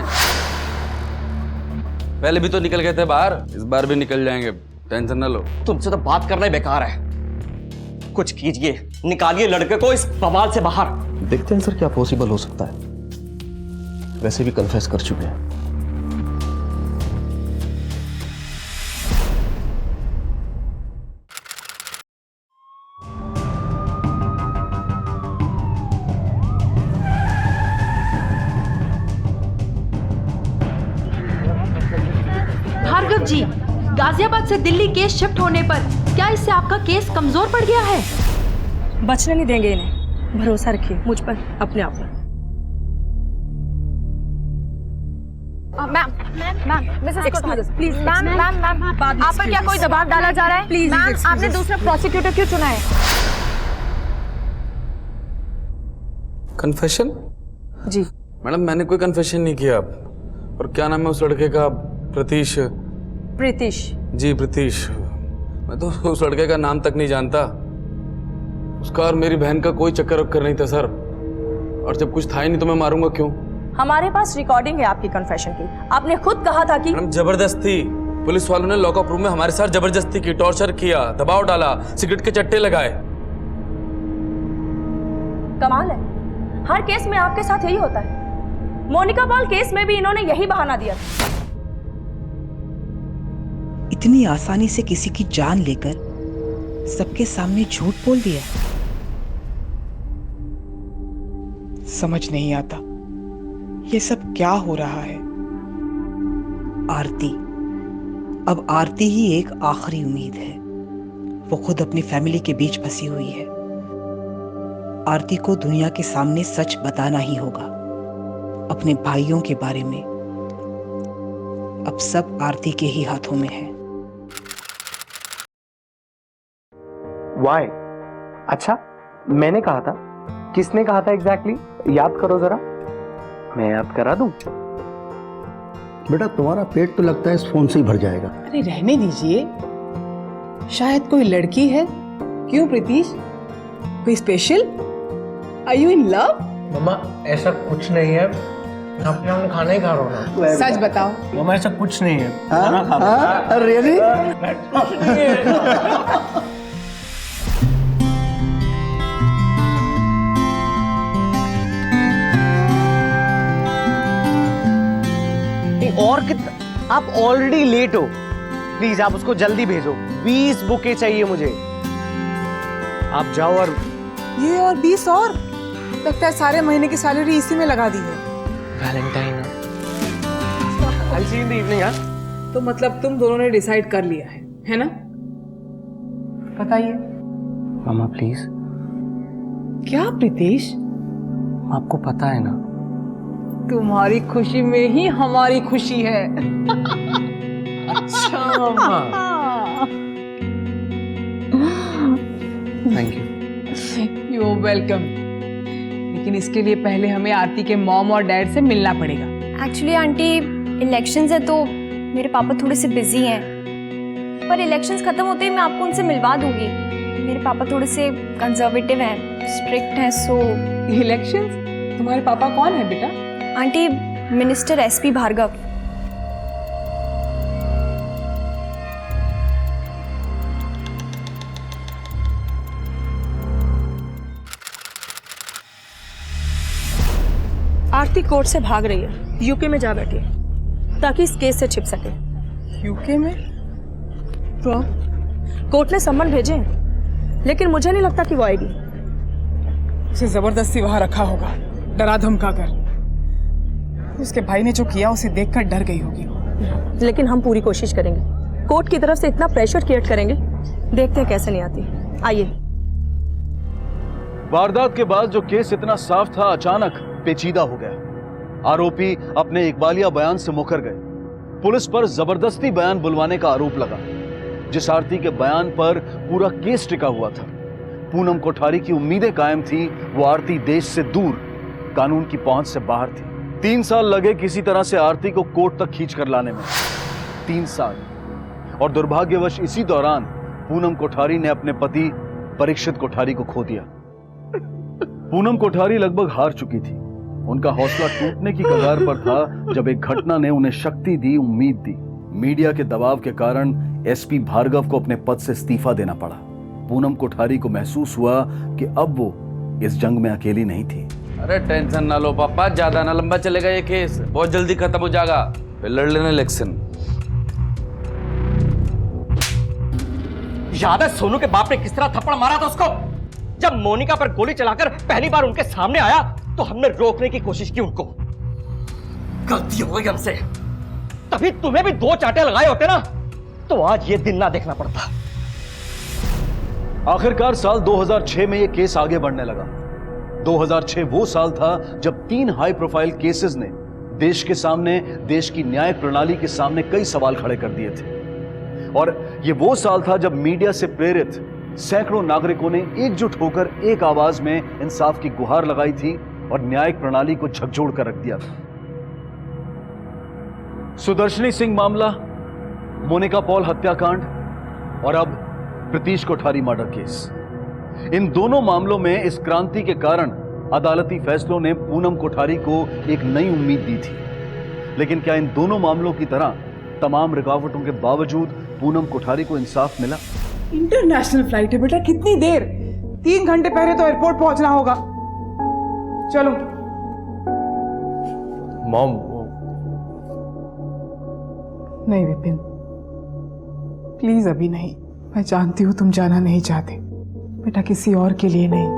पहले भी तो निकल गए थे बाहर, इस बार भी निकल जाएंगे, टेंशन ना लो। तुमसे तो बात करना ही बेकार है। कुछ कीजिए, निकालिए लड़के को इस बवाल से बाहर। देखते हैं सर क्या पॉसिबल हो सकता है। वैसे भी कन्फेस कर चुके हैं। भार्गव जी, गाजियाबाद से दिल्ली केस शिफ्ट होने पर क्या इससे आपका केस कमजोर पड़ गया है? बचने नहीं देंगे इन्हें, भरोसा रखिए मुझ पर, अपने आप पर। मैम मिसेस प्लीज मैम आप पर क्या कोई दबाव डाला जा रहा है? प्लीज मैम, आपने दूसरा प्रोसिक्यूटर क्यों चुना है? कन्फेशन? जी मैडम, मैंने कोई कन्फेशन नहीं किया। और क्या नाम है उस लड़के का? प्रीतीश। जी प्रीतीश। मैं तो उस लड़के का नाम तक नहीं जानता। उसका और मेरी बहन का कोई चक्कर वक्कर नहीं था सर। और जब कुछ था ही नहीं तो मैं मारूंगा क्यों? हमारे पास रिकॉर्डिंग है आपकी कन्फेशन की। आपने खुद कहा था कि मैडम जबरदस्ती, पुलिस वालों ने लॉकअप रूम में हमारे साथ जबरदस्ती की, टॉर्चर किया, दबाव डाला, सिगरेट के चट्टे लगाए। कमाल है, हर केस में आपके साथ यही होता है। मोनिका पॉल केस में भी इन्होंने यही बहाना दिया। इतनी आसानी से किसी की जान लेकर सबके सामने झूठ बोल दिया। समझ नहीं आता ये सब क्या हो रहा है। आरती, अब आरती ही एक आखिरी उम्मीद है। वो खुद अपनी फैमिली के बीच फंसी हुई है। आरती को दुनिया के सामने सच बताना ही होगा अपने भाइयों के बारे में। अब सब आरती के ही हाथों में है। वाई? अच्छा, मैंने कहा था? किसने कहा था एग्जैक्टली? याद करो जरा, मैं याद करा दूं। बेटा तुम्हारा पेट तो लगता है इस फोन से ही भर जाएगा। अरे रहने दीजिए, शायद कोई लड़की है। क्यों प्रीतीश, कोई special? Are you in love? मम्मा ऐसा कुछ नहीं है, अपने हम खाना ही खा रहा हूँ ना। सच बताओ। मम्मा ऐसा कुछ नहीं है, खाना खा रहा हूँ। रियली? और कितना? आप ऑलरेडी लेट हो। प्लीज आप उसको जल्दी भेजो। 20 बुके चाहिए मुझे। आप जाओ। और ये और 20 और? लगता है सारे महीने की सैलरी इसी में लगा दी है। Valentine I'll see you in the evening, हाँ? तो मतलब तुम दोनों ने डिसाइड कर लिया है ना? बताइए। मामा प्लीज। क्या प्रीतीश? आपको पता है ना, तुम्हारी खुशी में ही हमारी खुशी है। अच्छा मामा। Thank you. You welcome. लेकिन इसके लिए पहले हमें आरती के मॉम और डैड से मिलना पड़ेगा। एक्चुअली आंटी, इलेक्शंस है तो मेरे पापा थोड़े से बिजी हैं, पर इलेक्शंस खत्म होते ही मैं आपको उनसे मिलवा दूंगी। मेरे पापा थोड़े से कंजर्वेटिव हैं, स्ट्रिक्ट हैं। So elections? तुम्हारे पापा कौन है बेटा? Aunty, minister SP Bhargav. Aarti court से भाग रही है, यूके में जा बैठी है ताकि इस केस से छिप सके। यूके में? तो कोर्ट ने सम्मन भेजे हैं, लेकिन मुझे नहीं लगता कि वो आएगी। उसे जबरदस्ती वहां रखा होगा, डरा धमका कर। उसके भाई ने जो किया उसे देखकर डर गई होगी। लेकिन हम पूरी कोशिश करेंगे, कोर्ट की तरफ से इतना प्रेशर क्रिएट करेंगे, देखते हैं कैसे नहीं आती। आइए। वारदात के बाद जो केस इतना साफ था अचानक पेचीदा हो गया। आरोपी अपने इकबालिया बयान से मुकर गए। पुलिस पर जबरदस्ती बयान बुलवाने का आरोप लगा। जिस आरती के बयान पर पूरा केस टिका हुआ था, पूनम कोठारी की उम्मीदें कायम थी, वो आरती देश से दूर, कानून की पहुंच से बाहर थी। 3 साल लगे किसी तरह से आरती को कोर्ट तक खींच कर लाने में। 3 साल। और दुर्भाग्यवश इसी दौरान पूनम कोठारी ने अपने पति परीक्षित कोठारी को खो दिया। पूनम कोठारी लगभग हार चुकी थी। उनका हौसला टूटने की कगार पर था जब एक घटना ने उन्हें शक्ति दी, उम्मीद दी। मीडिया के दबाव के कारण एसपी भार्गव को अपने पद से इस्तीफा देना पड़ा। पूनम कोठारी को महसूस हुआ कि अब वो इस जंग में अकेली नहीं थी। अरे टेंशन ना लो पापा, ज्यादा ना लंबा चलेगा ये केस, बहुत जल्दी खत्म हो जाएगा, फिर लड़ लेना इलेक्शन। याद है सोनू के बाप ने किस तरह थप्पड़ मारा था उसको? जब मोनिका पर गोली चलाकर पहली बार उनके सामने आया तो हमने रोकने की कोशिश की उनको। गलती हो गई हमसे। तभी तुम्हें भी 2 चांटे लगाए होते ना तो आज ये दिन ना देखना पड़ता। आखिरकार साल 2006 में यह केस आगे बढ़ने लगा। 2006 वो साल था जब 3 हाई प्रोफाइल केसेस ने देश के सामने, देश की न्यायिक प्रणाली के सामने कई सवाल खड़े कर दिए थे। और ये वो साल था जब मीडिया से प्रेरित सैकड़ों नागरिकों ने एकजुट होकर एक आवाज में इंसाफ की गुहार लगाई थी और न्यायिक प्रणाली को झकझोर कर रख दिया था। सुदर्शनी सिंह मामला, मोनिका पॉल हत्याकांड और अब प्रीतिश कोठारी मर्डर केस, इन दोनों मामलों में इस क्रांति के कारण अदालती फैसलों ने पूनम कोठारी को एक नई उम्मीद दी थी। लेकिन क्या इन दोनों मामलों की तरह तमाम रुकावटों के बावजूद पूनम कोठारी को इंसाफ मिला? इंटरनेशनल फ्लाइट है बेटा, कितनी देर? 3 घंटे पहले तो एयरपोर्ट पहुंचना होगा। चलो। मॉम, नहीं विपिन, प्लीज अभी नहीं। मैं जानती हूं तुम जाना नहीं चाहते बेटा, किसी और के लिए नहीं,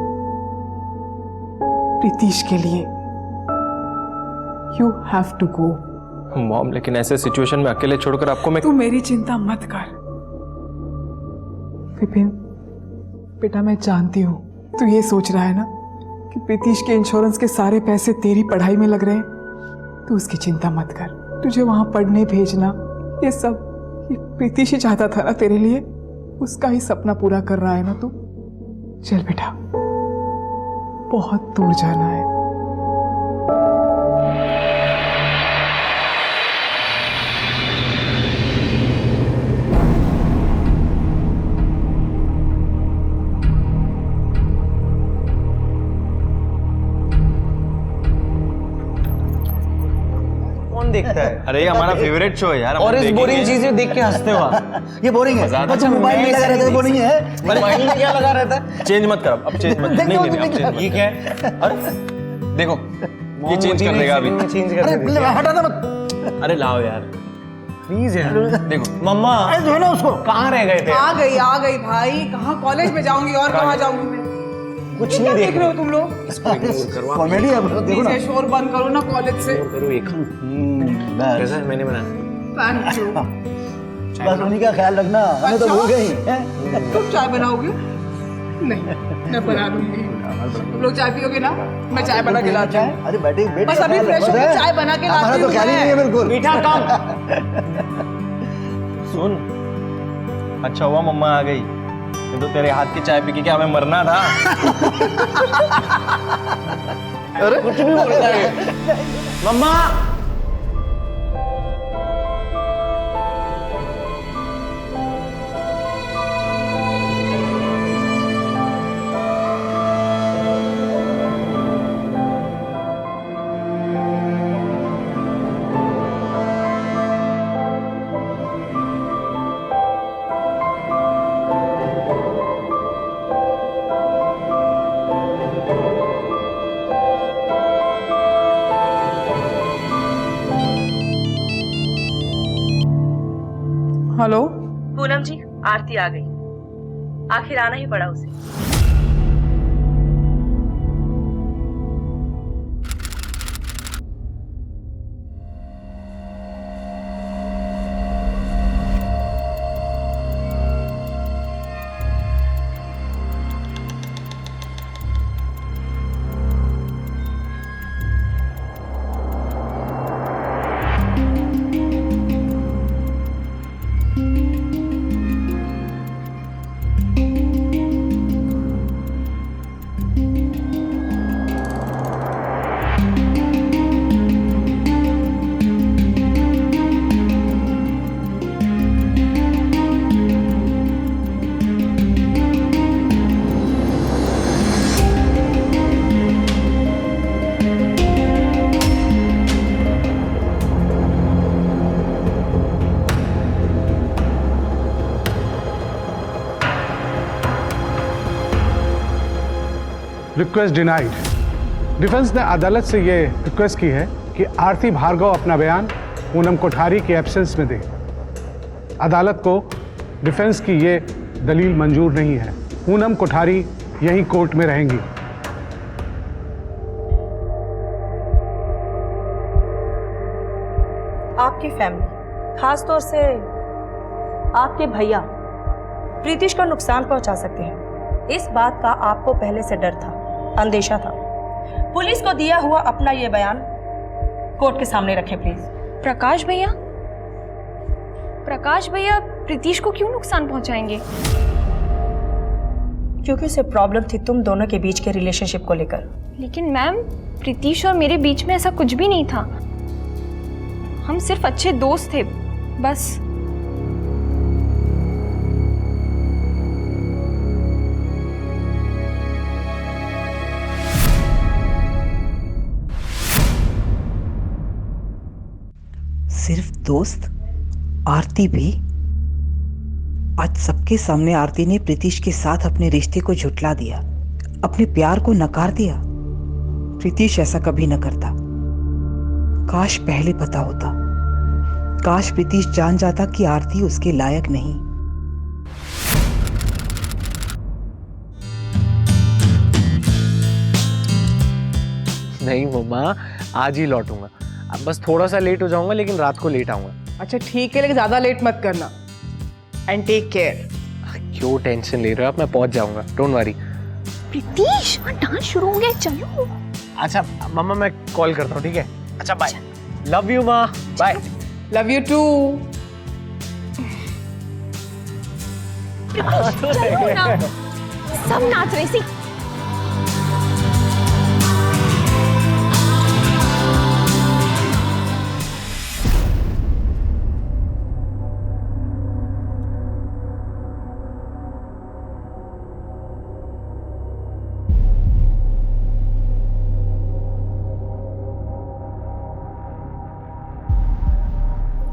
प्रीतिश के लिए। You have to go. Mom, लेकिन ऐसे सिचुएशन में अकेले छोड़कर आपको मैं... तू मेरी चिंता मत कर विपिन। बेटा मैं जानती हूं तू ये सोच रहा है ना कि प्रीतिश के इंश्योरेंस के सारे पैसे तेरी पढ़ाई में लग रहे हैं। तू उसकी चिंता मत कर। तुझे वहां पढ़ने भेजना, ये सब ये प्रीतिश ही चाहता था ना तेरे लिए। उसका ही सपना पूरा कर रहा है ना तू। चल बेटा, बहुत दूर जाना है। देखता है। अरे ये हमारा फेवरेट शो है यार। और इस बोरिंग चीजें देख के हंसते हो आप। ये बोरिंग है। बच्चा मोबाइल में लगा रहता है, बोरिंग है। मोबाइल में क्या लगा रहता है? चेंज मत कर अब चेंज मत। नहीं नहीं अब चेंज। ये क्या है? अरे देखो, ये चेंज कर देगा अभी। चेंज कर देगा। हटा दे मत। अरे लाओ यार प्लीज यार। देखो मम्मा, जो है ना उसको। कहाँ रह गए थे? आ गई भाई। कहाँ कॉलेज में जाऊंगी और कहाँ जाऊंगी मैं? कुछ नहीं देख रहे हो तुम लोग। कॉमेडी है, देखो ना। शोर बंद करो ना कॉलेज से। करो एक। कैसा है? मैंने बनाया। Thank you. बस उन्हीं का ख्याल रखना, हमें तो भूल गई। तुम चाय बनाओगे? नहीं, मैं बना दूंगी। तुम लोग चाय पियोगे ना? मैं चाय बना के लाती हूँ। अरे बेटे बस अभी फ्रेश होकर चाय बना के लाती हूँ। तो ख्याल ही नहीं है बिल्कुल। मीठा कम। सुन, अच्छा हुआ मम्मा आ गई, तो तेरे हाथ की चाय पी के क्या हमें मरना था? अरे कुछ भी बोलता है मम्मा। हेलो पूनम जी, आरती आ गई। आखिर आना ही पड़ा उसे। Request denied. डिफेंस ने अदालत से ये रिक्वेस्ट की है कि आरती भार्गव अपना बयान पूनम कोठारी के एब्सेंस में दे। अदालत को डिफेंस की ये दलील मंजूर नहीं है। पूनम कोठारी यहीं कोर्ट में रहेंगी। आपकी फैमिली, खास तौर से आपके भैया प्रीतिश को नुकसान पहुंचा सकते हैं, इस बात का आपको पहले से डर था, अंदेशा था। पुलिस को दिया हुआ अपना ये बयान कोर्ट के सामने रखें प्लीज। प्रकाश भैया प्रीतिश को क्यों नुकसान पहुंचाएंगे? क्योंकि उसे प्रॉब्लम थी तुम दोनों के बीच के रिलेशनशिप को लेकर। लेकिन मैम, प्रीतिश और मेरे बीच में ऐसा कुछ भी नहीं था। हम सिर्फ अच्छे दोस्त थे, बस। सिर्फ दोस्त? आरती भी? आज सबके सामने आरती ने प्रीतिश के साथ अपने रिश्ते को झुठला दिया, अपने प्यार को नकार दिया। प्रीतिश ऐसा कभी न करता। काश पहले पता होता। काश प्रीतिश जान जाता कि आरती उसके लायक नहीं। नहीं मम्मा, आज ही लौटूंगा। अब बस थोड़ा सा लेट हो जाऊंगा, लेकिन रात को लेट आऊंगा। अच्छा ठीक है, लेकिन ज्यादा लेट मत करना। And take care. क्यों टेंशन ले रहे हो आप? मैं पहुंच जाऊंगा, डोंट वरी। प्रीतिश, डांस शुरू हो गया, चलो। अच्छा मम्मा, मैं कॉल करता हूँ, ठीक है? अच्छा बाय। लव यू माँ, बाय। Love you too. सब नाच रही थी।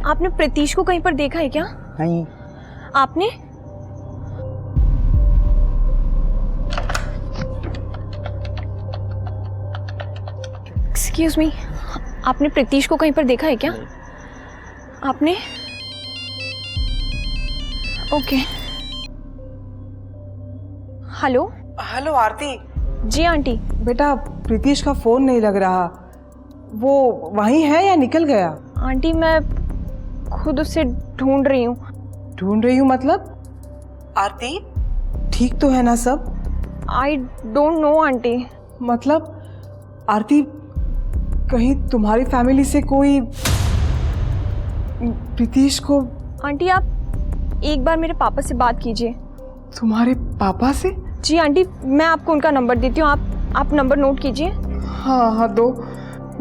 आपने प्रीतिश को कहीं पर देखा है क्या? नहीं। आपने? एक्सक्यूज मी, आपने प्रीतिश को कहीं पर देखा है क्या? आपने? ओके। हेलो। हेलो आरती। जी आंटी। बेटा, प्रीतिश का फोन नहीं लग रहा। वो वहीं है या निकल गया? आंटी, मैं खुद उसे ढूंढ रही हूँ। ढूंढ रही हूँ मतलब? आरती, ठीक तो है ना सब? I don't know aunty. मतलब आरती, कहीं तुम्हारी फैमिली से कोई प्रीतिश को? आंटी, आप एक बार मेरे पापा से बात कीजिए। तुम्हारे पापा से? जी आंटी, मैं आपको उनका नंबर देती हूँ, आप नंबर नोट कीजिए। हाँ हाँ, दो।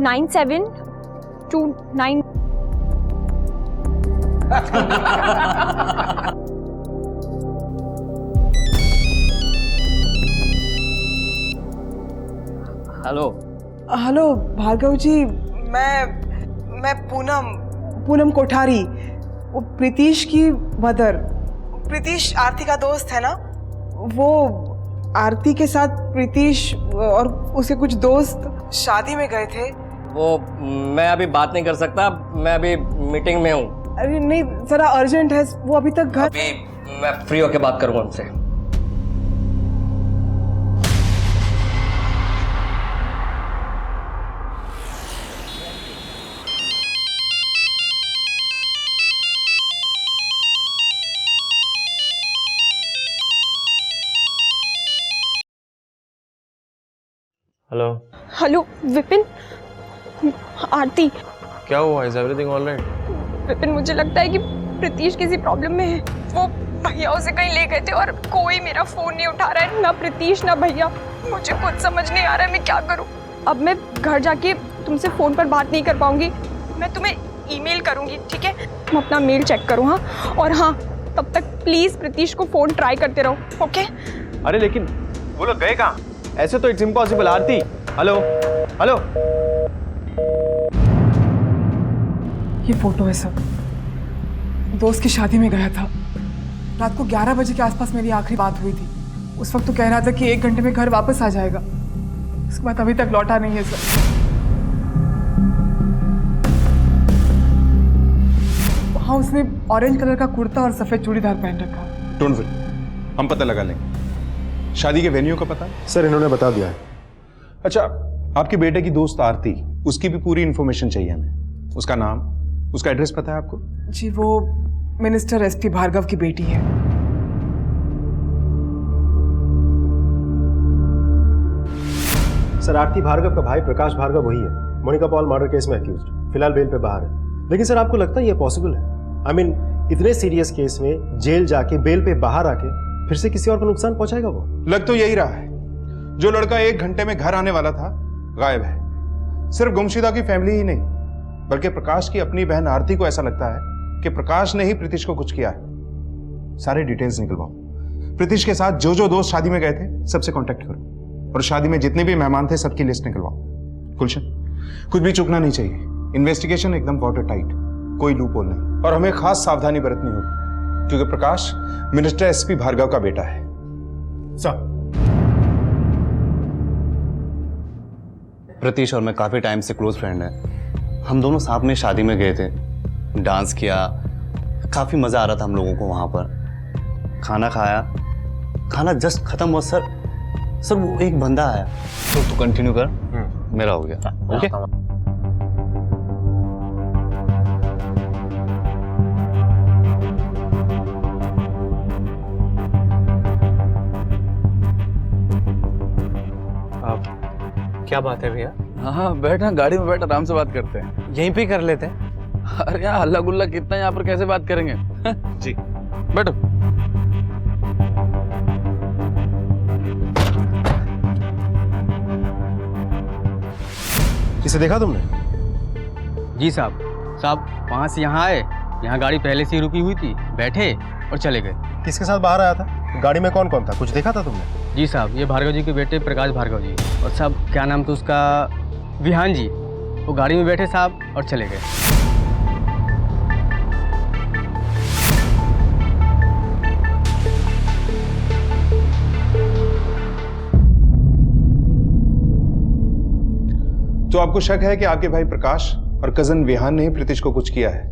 9729। हेलो। हेलो भार्गव जी, मैं पूनम कोठारी, वो प्रीतिश की मदर। प्रीतिश आरती का दोस्त है ना? वो आरती के साथ प्रीतिश और उसके कुछ दोस्त शादी में गए थे। वो मैं अभी बात नहीं कर सकता, मैं अभी मीटिंग में हूँ। अरे नहीं, जरा अर्जेंट है, वो अभी तक घर। अभी मैं फ्री होके बात करूँगा उनसे। हेलो। हेलो विपिन, आरती। क्या हुआ? Is everything all right? Vipin, मुझे लगता है कि प्रीतिश किसी प्रॉब्लम में है। वो भैया उसे कहीं ले गए थे और कोई मेरा फोन नहीं उठा रहा है, ना प्रीतिश ना भैया। मुझे कुछ समझ नहीं आ रहा है मैं क्या करूं। अब मैं घर जाके तुमसे फोन पर बात नहीं कर पाऊंगी, मैं तुम्हें ईमेल करूंगी, ठीक है? मैं अपना मेल चेक करूँ। हाँ, और हाँ, तब तक प्लीज प्रीतिश को फोन ट्राई करते रहो, ओके? अरे लेकिन वो लोग गए कहाँ? ऐसे तो it's impossible. Aarti, hello hello. ये फोटो है सब। दोस्त की शादी में गया था। रात को 11 बजे के आसपास मेरी आखिरी बात हुई थी। उस वक्त तो कह रहा था कि 1 घंटे में घर वापस आ जाएगा। उसके बाद अभी तक लौटा नहीं है सर। वहाँ उसने ऑरेंज कलर का कुर्ता और सफेद चूड़ीदार पहन रखा। डोंट वरी, हम पता लगा लेंगे। शादी के वेन्यू का पता? सर इन्होंने बता दिया है। अच्छा, आपके बेटे की दोस्त आरती, उसकी भी पूरी इंफॉर्मेशन चाहिए हमें। उसका नाम, उसका एड्रेस पता है आपको? जी वो मिनिस्टर एसपी भार्गव की बेटी है। सर आरती भार्गव का भाई प्रकाश भार्गव वही है, मोनिका पॉल मर्डर केस में अक्यूज्ड, फिलहाल बेल पे बाहर है। लेकिन सर आपको लगता है ये पॉसिबल है? आई मीन इतने सीरियस केस में जेल जाके बेल पे बाहर आके फिर से किसी और को नुकसान पहुंचाएगा वो? लग तो यही रहा है। जो लड़का 1 घंटे में घर आने वाला था गायब है। सिर्फ गुमशुदा की फैमिली ही नहीं, बल्कि प्रकाश की अपनी बहन आरती को ऐसा लगता है कि प्रकाश ने ही प्रीतिश को कुछ किया है। सारे डिटेल्स निकलवाओ। प्रीतिश के साथ जो जो दोस्त शादी में गए थे सबसे कांटेक्ट करो, और शादी में जितने भी मेहमान थे सबकी लिस्ट निकलवाओ। गुलशन, कुछ भी चूकना नहीं चाहिए। इन्वेस्टिगेशन एकदम वाटर टाइट, कोई लूप होल नहीं, और हमें खास सावधानी बरतनी होगी क्योंकि प्रकाश मिनिस्टर एसपी भार्गव का बेटा है। सर प्रतीश और मैं काफ़ी टाइम से क्लोज फ्रेंड हैं। हम दोनों साथ में शादी में गए थे, डांस किया, काफ़ी मज़ा आ रहा था हम लोगों को वहाँ पर। खाना खाया, खाना जस्ट खत्म हुआ सर वो एक बंदा आया। तो तू कंटिन्यू कर, मेरा हो गया। ओके क्या बात है भैया? हाँ बैठ ना, गाड़ी में बैठ, आराम से बात करते हैं। यहीं पे कर लेते हैं। अरे यहाँ हल्ला गुल्ला कितना, यहाँ पर कैसे बात करेंगे? जी बैठो। इसे देखा तुमने? जी साहब वहाँ से यहाँ आए, यहाँ गाड़ी पहले से ही रुकी हुई थी, बैठे और चले गए। किसके साथ बाहर आया था? गाड़ी में कौन कौन था? कुछ देखा था तुमने? जी साहब, ये भार्गव जी के बेटे प्रकाश भार्गव जी, और साहब क्या नाम था उसका, विहान जी। वो गाड़ी में बैठे साहब और चले गए। तो आपको शक है कि आपके भाई प्रकाश और कजन विहान ने ही प्रीतिश को कुछ किया है,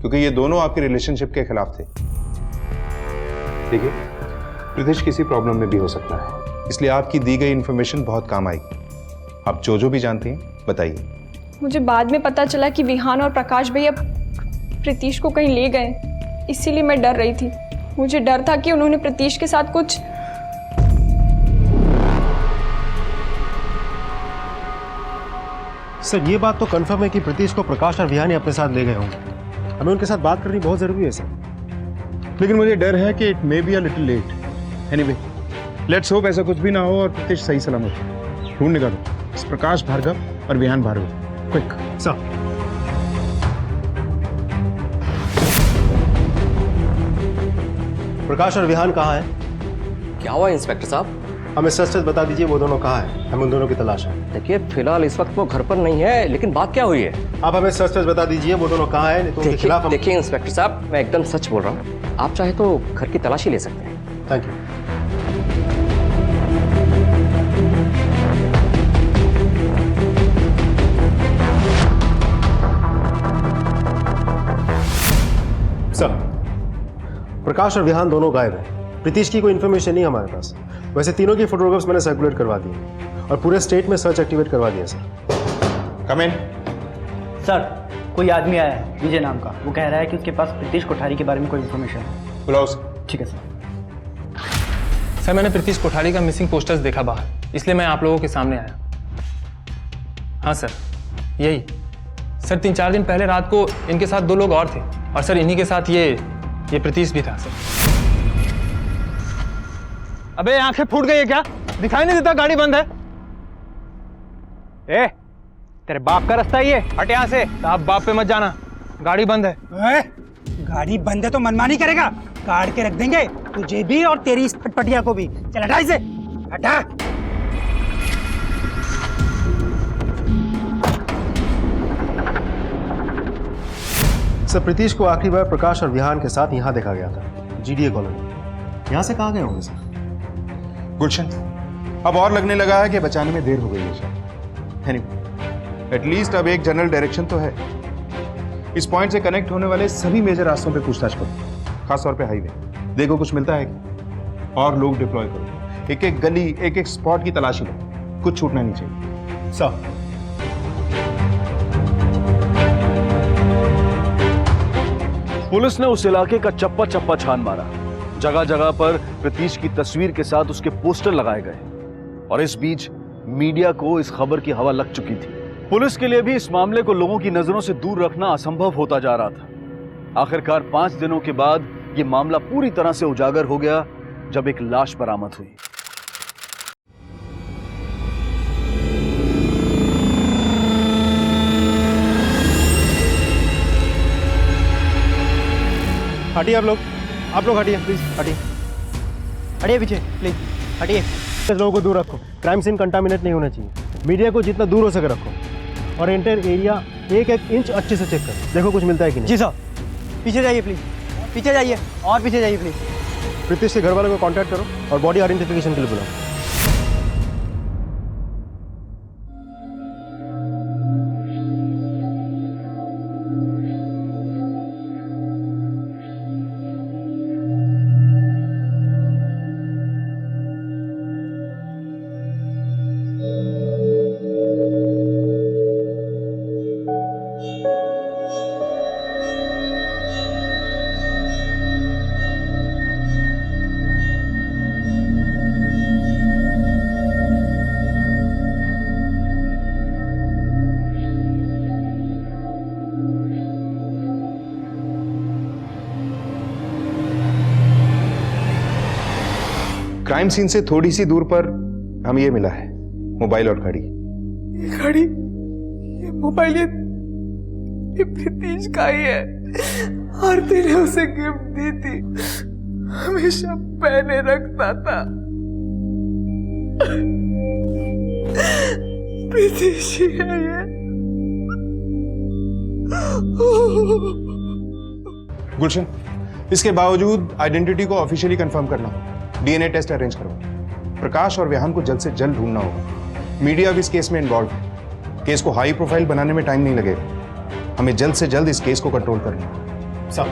क्योंकि ये दोनों आपके रिलेशनशिप के खिलाफ थे। देखिए, प्रीतिश किसी प्रॉब्लम में भी हो सकता है, इसलिए आपकी दी गई इंफॉर्मेशन बहुत काम आएगी। आप जो भी जानती हैं बताइए। मुझे बाद में पता चला कि विहान और प्रकाश भैया प्रीतिश को कहीं ले गए, इसीलिए मैं डर रही थी। मुझे डर था कि उन्होंने प्रीतिश के साथ कुछ। सर ये बात तो कंफर्म है कि प्रीतिश को प्रकाश और विहान अपने साथ ले गए होंगे। हमें उनके साथ बात करनी बहुत जरूरी है सर। लेकिन मुझे डर है कि it may be a little late. Anyway, let's hope ऐसा कुछ भी ना हो और प्रीतिश सही सलामत हो। ढूंढ निकालो इस प्रकाश भार्गव और विहान भार्गव, क्विक। सर प्रकाश और विहान कहाँ है? क्या हुआ इंस्पेक्टर साहब? हमें सच सच बता दीजिए वो दोनों कहाँ हैं, हमें उन दोनों की तलाश है। देखिए फिलहाल इस वक्त वो घर पर नहीं है, लेकिन बात क्या हुई है? आप हमें सच सच बता दीजिए वो दोनों कहाँ हैं, नहीं तो उनके खिलाफ हम... देखिए इंस्पेक्टर साहब, मैं एकदम सच बोल रहा हूँ। आप चाहे तो घर की तलाशी ले सकते हैं। Thank you. सर प्रकाश और विहान दोनों गायब हैं। प्रीतिश की कोई इन्फॉर्मेशन नहीं हमारे पास। वैसे तीनों की फोटोग्राफ्स मैंने सर्कुलेट करवा दिए और पूरे स्टेट में सर्च एक्टिवेट करवा दिया सर। कम इन। सर कोई आदमी आया है विजय नाम का, वो कह रहा है कि उसके पास प्रीतिश कोठारी के बारे में कोई इन्फॉर्मेशन है। बुलाओ। ठीक है सर। सर मैंने प्रीतिश कोठारी का मिसिंग पोस्टर्स देखा बाहर, इसलिए मैं आप लोगों के सामने आया। हाँ सर यही सर, 3-4 दिन पहले रात को इनके साथ 2 लोग और थे, और सर इन्हीं के साथ ये प्रीतिश भी था सर। अबे आंखें फूट गई है क्या? दिखाई नहीं देता गाड़ी बंद है? ए, तेरे बाप का रास्ता ही है, हट यहाँ से। आप बाप पे मत जाना, गाड़ी बंद है। गाड़ी बंद है तो मनमानी करेगा? काट के रख देंगे तुझे भी और तेरी इस फटफटिया को भी। चल हटा इसे, हटा। सर प्रीतिश को आखिरी बार प्रकाश और विहान के साथ यहाँ देखा गया था, जीडीए कॉलोनी। यहाँ से कहाँ गए होंगे सर? गुलशन, अब और लगने लगा है कि बचाने में देर हो गई है शायद। एनीवे, एटलीस्ट अब एक जनरल डायरेक्शन तो है। इस पॉइंट से कनेक्ट होने वाले सभी मेजर रास्तों पे पूछताछ करो, खासतौर पे हाईवे। देखो कुछ मिलता है क्या, और लोग डिप्लॉय करो। एक एक गली, एक एक स्पॉट की तलाशी लो, कुछ छूटना नहीं चाहिए। सर, पुलिस ने उस इलाके का चप्पा चप्पा छान मारा। जगह जगह पर प्रतीश की तस्वीर के साथ उसके पोस्टर लगाए गए, और इस बीच मीडिया को इस खबर की हवा लग चुकी थी। पुलिस के लिए भी इस मामले को लोगों की नजरों से दूर रखना असंभव होता जा रहा था। आखिरकार 5 दिनों के बाद यह मामला पूरी तरह से उजागर हो गया जब एक लाश बरामद हुई। हटिए आप लोग हटिए प्लीज, हटिए हटिए पीछे प्लीज, हटिए। लोगों को दूर रखो, क्राइम सीन कंटामिनेट नहीं होना चाहिए। मीडिया को जितना दूर हो सके रखो, और एंटायर एरिया एक एक इंच अच्छे से चेक करो, देखो कुछ मिलता है कि नहीं। जी साहब, पीछे जाइए प्लीज, पीछे जाइए और पीछे जाइए प्लीज। प्रीतिश के घर वालों को कांटेक्ट करो और बॉडी आइडेंटिफिकेशन के लिए बुलाओ। क्राइम सीन से थोड़ी सी दूर पर हमें ये मिला है, मोबाइल और घड़ी। ये घड़ी, ये मोबाइल, ये प्रीतिश का ही है। आरती ने उसे गिफ्ट दी थी, हमेशा पहने रखता था। प्रीतिश ही है ये। गुलशन, इसके बावजूद आइडेंटिटी को ऑफिशियली कंफर्म करना होगा। डीएनए टेस्ट अरेंज करो। प्रकाश और विहान को जल्द से जल्द ढूंढना होगा। मीडिया भी इस केस में इन्वॉल्व है। केस को हाई प्रोफाइल बनाने में टाइम नहीं लगेगा। हमें जल्द से जल्द इस केस को कंट्रोल करना है। सब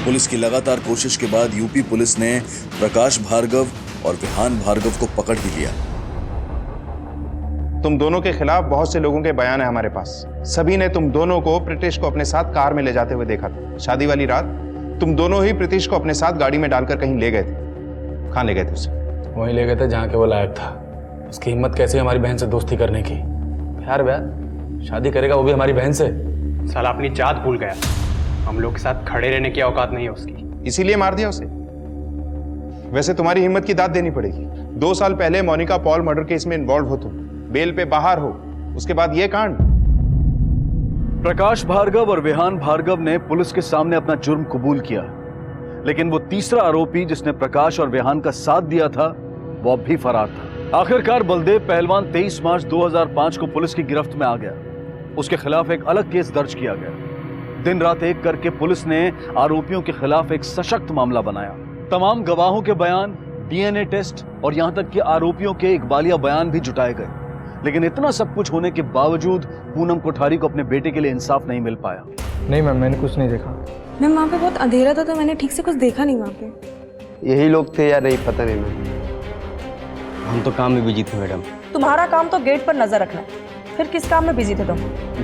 पुलिस की लगातार कोशिश के बाद यूपी पुलिस ने प्रकाश भार्गव और विहान भार्गव को पकड़ भी लिया। तुम दोनों के खिलाफ बहुत से लोगों के बयान है हमारे पास। सभी ने तुम दोनों को प्रीतिश को अपने साथ कार में ले जाते हुए देखा था। शादी वाली रात तुम दोनों ही प्रीतिश को अपने साथ गाड़ी में डालकर कहीं ले गए थे। कहाँ ले गए थे उसे? वहीं ले गए थे जहाँ के वो लायक था। उसकी हिम्मत कैसी हमारी बहन से दोस्ती करने की। प्यार व्यार शादी करेगा वो भी हमारी बहन से। साला अपनी जात भूल गया। हम लोग के साथ खड़े रहने की औकात नहीं है उसकी, इसीलिए मार दिया उसे। वैसे तुम्हारी हिम्मत की दाद देनी पड़ेगी। 2 साल पहले मोनिका पॉल मर्डर केस में इन्वॉल्व हो तुम, बेल पे बाहर हो, उसके बाद ये कांड। प्रकाश भार्गव और विहान भार्गव ने पुलिस के सामने अपना जुर्म कबूल किया, लेकिन वो तीसरा आरोपी जिसने प्रकाश और विहान का साथ दिया था वो अब भी फरार था। आखिरकार बलदेव पहलवान 23 मार्च 2005 को पुलिस की गिरफ्त में आ गया। उसके खिलाफ एक अलग केस दर्ज किया गया। दिन रात एक करके पुलिस ने आरोपियों के खिलाफ एक सशक्त मामला बनाया। तमाम गवाहों के बयान, डीएनए टेस्ट और यहां तक कि आरोपियों के इकबालिया बयान भी जुटाए गए। लेकिन इतना सब कुछ होने के बावजूद पूनम कोठारी को अपने बेटे के लिए इंसाफ नहीं मिल पाया। नहीं मैम, मैंने कुछ नहीं देखा। मैम वहाँ पे बहुत अंधेरा था तो मैंने ठीक से कुछ देखा नहीं वहाँ पे। यही लोग थे या नहीं पता नहीं मैम। हम तो काम में बिजी थे मैडम। तुम्हारा काम तो गेट पर नजर रखना, फिर किस काम में बिजी थे तुम?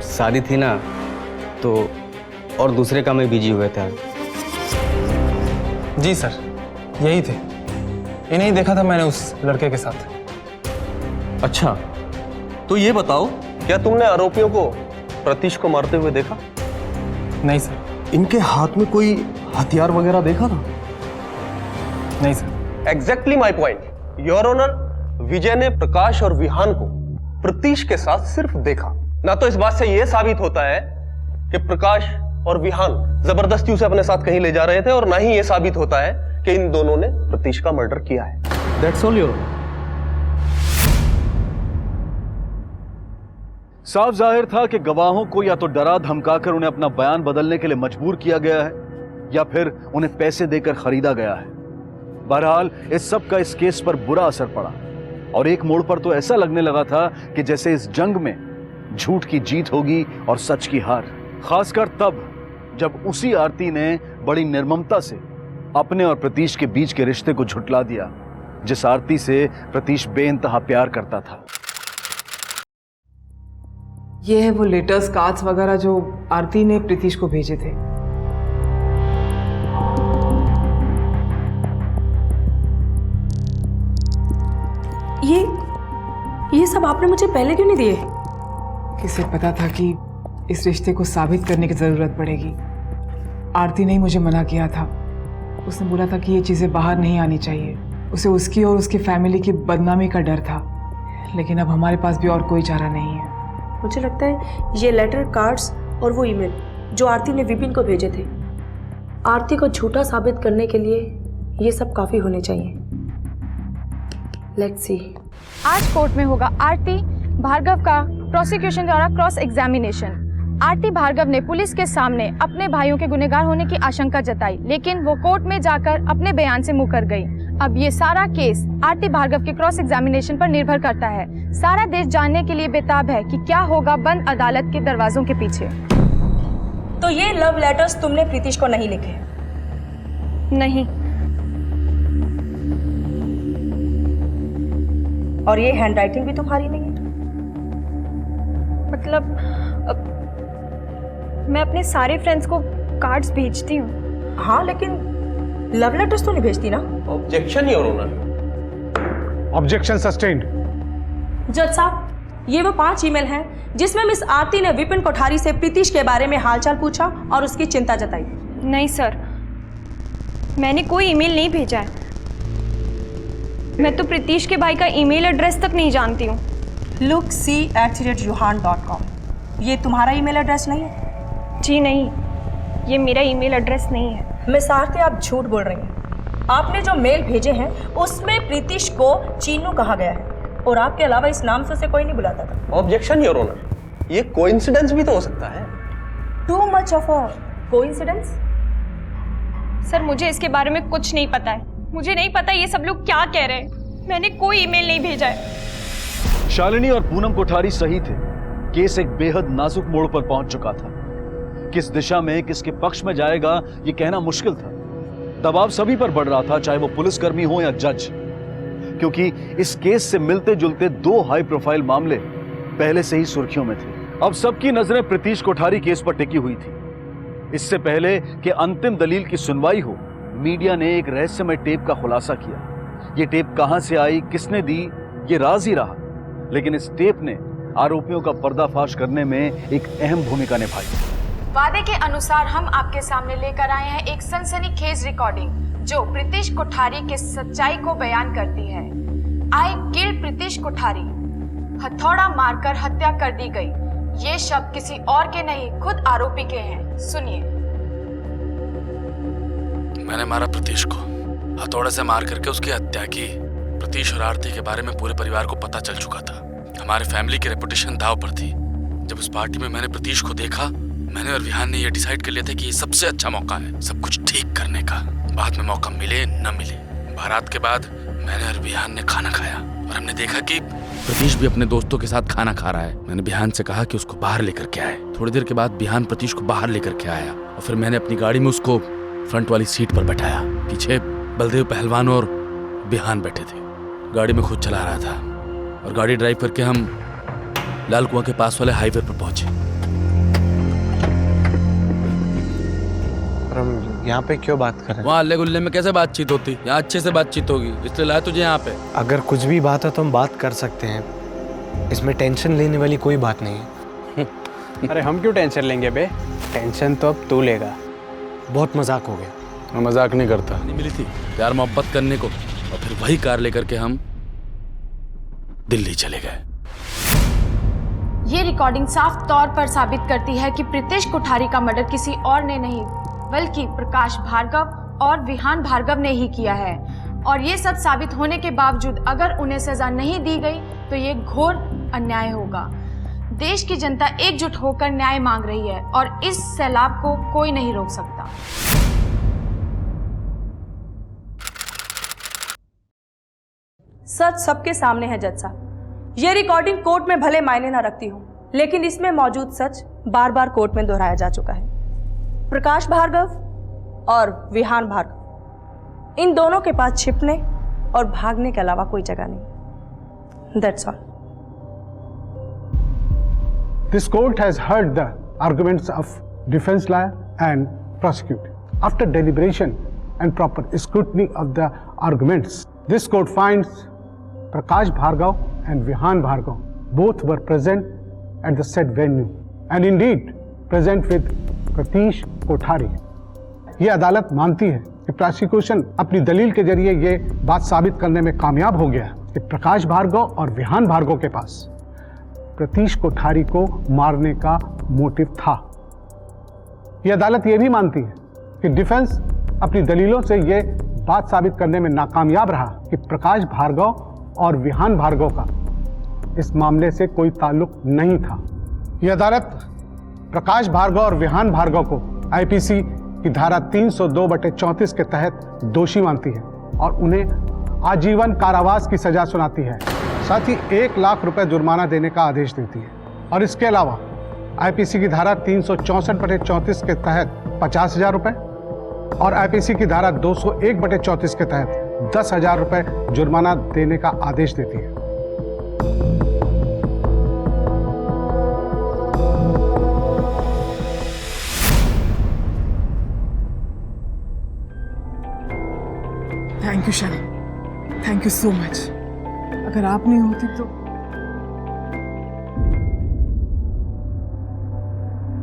शादी थी ना तो और दूसरे काम में बिजी हुए थे। जी सर, यही थे। इन्हें देखा था मैंने उस लड़के के साथ। अच्छा, तो ये बताओ, क्या तुमने आरोपियों को प्रतीश को मारते हुए देखा? नहीं सर। इनके हाथ में कोई हथियार वगैरह देखा था? नहीं सर। Exactly my point your honour. Vijay ने प्रकाश और विहान को प्रतीश के साथ सिर्फ देखा। ना तो इस बात से यह साबित होता है कि प्रकाश और विहान जबरदस्ती उसे अपने साथ कहीं ले जा रहे थे, और ना ही यह साबित होता है कि इन दोनों ने प्रतीश का मर्डर किया है। That's all your. साफ जाहिर था कि गवाहों को या तो डरा धमकाकर उन्हें अपना बयान बदलने के लिए मजबूर किया गया है या फिर उन्हें पैसे देकर खरीदा गया है। बहरहाल इस सब का इस केस पर बुरा असर पड़ा और एक मोड़ पर तो ऐसा लगने लगा था कि जैसे इस जंग में झूठ की जीत होगी और सच की हार। खासकर तब जब उसी आरती ने बड़ी निर्ममता से अपने और प्रतीश के बीच के रिश्ते को झुठला दिया, जिस आरती से प्रतीश बेइंतहा प्यार करता था। ये है वो लेटर्स, कार्ड्स वगैरह जो आरती ने प्रीतिश को भेजे थे। ये सब आपने मुझे पहले क्यों नहीं दिए? किसे पता था कि इस रिश्ते को साबित करने की जरूरत पड़ेगी। आरती ने ही मुझे मना किया था। उसने बोला था कि ये चीजें बाहर नहीं आनी चाहिए। उसे उसकी और उसकी फैमिली की बदनामी का डर था, लेकिन अब हमारे पास भी और कोई चारा नहीं है। मुझे लगता है ये लेटर, कार्ड्स और वो ईमेल जो आरती ने विपिन को भेजे थे, आरती को झूठा साबित करने के लिए ये सब काफी होने चाहिए। Let's see. आज कोर्ट में होगा आरती भार्गव का प्रोसिक्यूशन द्वारा क्रॉस एग्जामिनेशन। आरती भार्गव ने पुलिस के सामने अपने भाइयों के गुनहगार होने की आशंका जताई, लेकिन वो कोर्ट में जाकर अपने बयान से मुकर गई। अब ये सारा केस आरती भार्गव के क्रॉस एग्जामिनेशन पर निर्भर करता है। सारा देश जानने के लिए बेताब है कि क्या होगा बंद अदालत के दरवाजों के पीछे। तो ये लव लेटर्स तुमने प्रीतिश को नहीं लिखे? नहीं। और ये हैंडराइटिंग भी तुम्हारी नहीं है? मतलब मैं अपने सारे फ्रेंड्स को कार्ड्स भेजती हूँ। हाँ, लेकिन लव लेटर्स तो नहीं भेजती ना? Objection your honour. Objection sustained. जज साहब, ये वो 5 ईमेल हैं जिसमें मिस आरती ने विपिन कोठारी से प्रीतिश के बारे में हालचाल पूछा और उसकी चिंता जताई। नहीं सर, मैंने कोई ईमेल नहीं भेजा है। मैं तो प्रीतिश के भाई का ईमेल एड्रेस तक नहीं जानती हूँ। lookc@yuhan.com ये तुम्हारा ईमेल एड्रेस नहीं है? जी नहीं, ये मेरा ईमेल एड्रेस नहीं है। मिस आरती, आप झूठ बोल रही हैं। आपने जो मेल भेजे हैं उसमें प्रीतिश को चीनू कहा गया है और आपके अलावा इस नाम से उसे कोई नहीं बुलाता था। ऑब्जेक्शन योर ऑनर, ये कोइंसिडेंस भी तो हो सकता है। Too much of a coincidence? Sir, मुझे इसके बारे में कुछ नहीं पता है। मुझे नहीं पता ये सब लोग क्या कह रहे हैं। मैंने कोई ईमेल नहीं भेजा है। शालिनी और पूनम कोठारी सही थे। केस एक बेहद नाजुक मोड़ पर पहुंच चुका था। किस दिशा में, किसके पक्ष में जाएगा, यह कहना मुश्किल था। दबाव सभी पर बढ़ रहा था, चाहे वो पुलिसकर्मी हो या जज, क्योंकि इस केस से मिलते जुलते 2 हाई प्रोफाइल मामले पहले से ही सुर्खियों में थे। अब सबकी नजरें प्रीतिश कोठारी केस पर टिकी हुई थी। इससे पहले कि अंतिम दलील की सुनवाई हो, मीडिया ने एक रहस्यमय टेप का खुलासा किया। ये टेप कहां से आई, किसने दी, ये राज ही रहा, लेकिन इस टेप ने आरोपियों का पर्दाफाश करने में एक अहम भूमिका निभाई। वादे के अनुसार हम आपके सामने लेकर आए हैं एक सनसनीखेज रिकॉर्डिंग जो प्रीतिश कोठारी के सच्चाई को बयान करती है। आई किल प्रीतिश कोठारी, हथौड़ा मारकर हत्या कर दी गई। ये शब्द किसी और के नहीं, खुद आरोपी के हैं। सुनिए। मैंने मारा प्रतीश को, हथौड़े से मार करके उसकी हत्या की। प्रतीश और आरती के बारे में पूरे परिवार को पता चल चुका था। हमारे फैमिली की रेपुटेशन दाव पर थी। जब उस पार्टी में मैंने प्रतीश को देखा, मैंने और विहान ने यह डिसाइड कर लिया था कि ये सबसे अच्छा मौका है सब कुछ ठीक करने का। बाद में मौका मिले न मिले, बारात के बाद मैंने और विहान ने खाना खाया और हमने देखा कि प्रतीश भी अपने दोस्तों के साथ खाना खा रहा है। मैंने विहान से कहा कि उसको बाहर लेकर के आए। थोड़ी देर के बाद विहान प्रतीश को बाहर लेकर के आया और फिर मैंने अपनी गाड़ी में उसको फ्रंट वाली सीट पर बैठाया। पीछे बलदेव पहलवान और विहान बैठे थे। गाड़ी में खुद चला रहा था और गाड़ी ड्राइव करके हम लाल कुआं के पास वाले हाईवे पर पहुंचे। हम यहाँ पे क्यों बात कर रहे हैं? वहाँ अल्ले गुल्ले में कैसे बातचीत होती? यहाँ अच्छे से बातचीत होगी, इसलिए लाया तुझे यहाँ पे। अगर कुछ भी बात है तो हम बात कर सकते हैं, इसमें टेंशन लेने वाली कोई बात नहीं है। अरे हम क्यों टेंशन लेंगे बे? टेंशन तो अब तू लेगा। बहुत मजाक हो गया। मैं मजाक नहीं करता। नहीं मिली थी प्यार मोहब्बत करने को और फिर वही कार लेकर के हम दिल्ली चले गए। ये रिकॉर्डिंग साफ तौर पर साबित करती है कि प्रीतिश कोठारी का मर्डर किसी और ने नहीं बल्कि प्रकाश भार्गव और विहान भार्गव ने ही किया है। और ये सब साबित होने के बावजूद अगर उन्हें सजा नहीं दी गई तो ये घोर अन्याय होगा। देश की जनता एकजुट होकर न्याय मांग रही है और इस सैलाब को कोई नहीं रोक सकता। सच सबके सामने है जज साहब। ये रिकॉर्डिंग कोर्ट में भले मायने ना रखती हो, लेकिन इसमें मौजूद सच बार बार कोर्ट में दोहराया जा चुका है। प्रकाश भार्गव और विहान भार्गव, इन दोनों के पास छिपने और भागने के अलावा कोई जगह नहीं। That's all. This court has heard the arguments of defense lawyer and prosecutor. After deliberation and proper scrutiny of the arguments, this court finds Prakash Bhargav and Vihan Bhargav both were present at the said venue and indeed present with Pratish Kothari. ये अदालत मानती है कि प्रोसिक्यूशन अपनी दलील के जरिए ये बात साबित करने में कामयाब हो गया कि प्रकाश भार्गव और विहान भार्गव के पास प्रतीश कोठारी को मारने का मोटिव था। यह अदालत यह भी मानती है कि डिफेंस अपनी दलीलों से यह बात साबित करने में नाकामयाब रहा कि प्रकाश भार्गव और विहान भार्गव का इस मामले से कोई ताल्लुक नहीं था। यह अदालत प्रकाश भार्गव और विहान भार्गव को आईपीसी की धारा 302/34 के तहत दोषी मानती है और उन्हें आजीवन कारावास की सजा सुनाती है। साथ ही 1 लाख रुपए जुर्माना देने का आदेश देती है और इसके अलावा आईपीसी की धारा 364/34 के तहत 50,000 रुपए और आईपीसी की धारा 201/34 के तहत 10,000 रुपए जुर्माना देने का आदेश देती है। थैंक यू शरण, थैंक यू सो मच। अगर आप नहीं होती तो।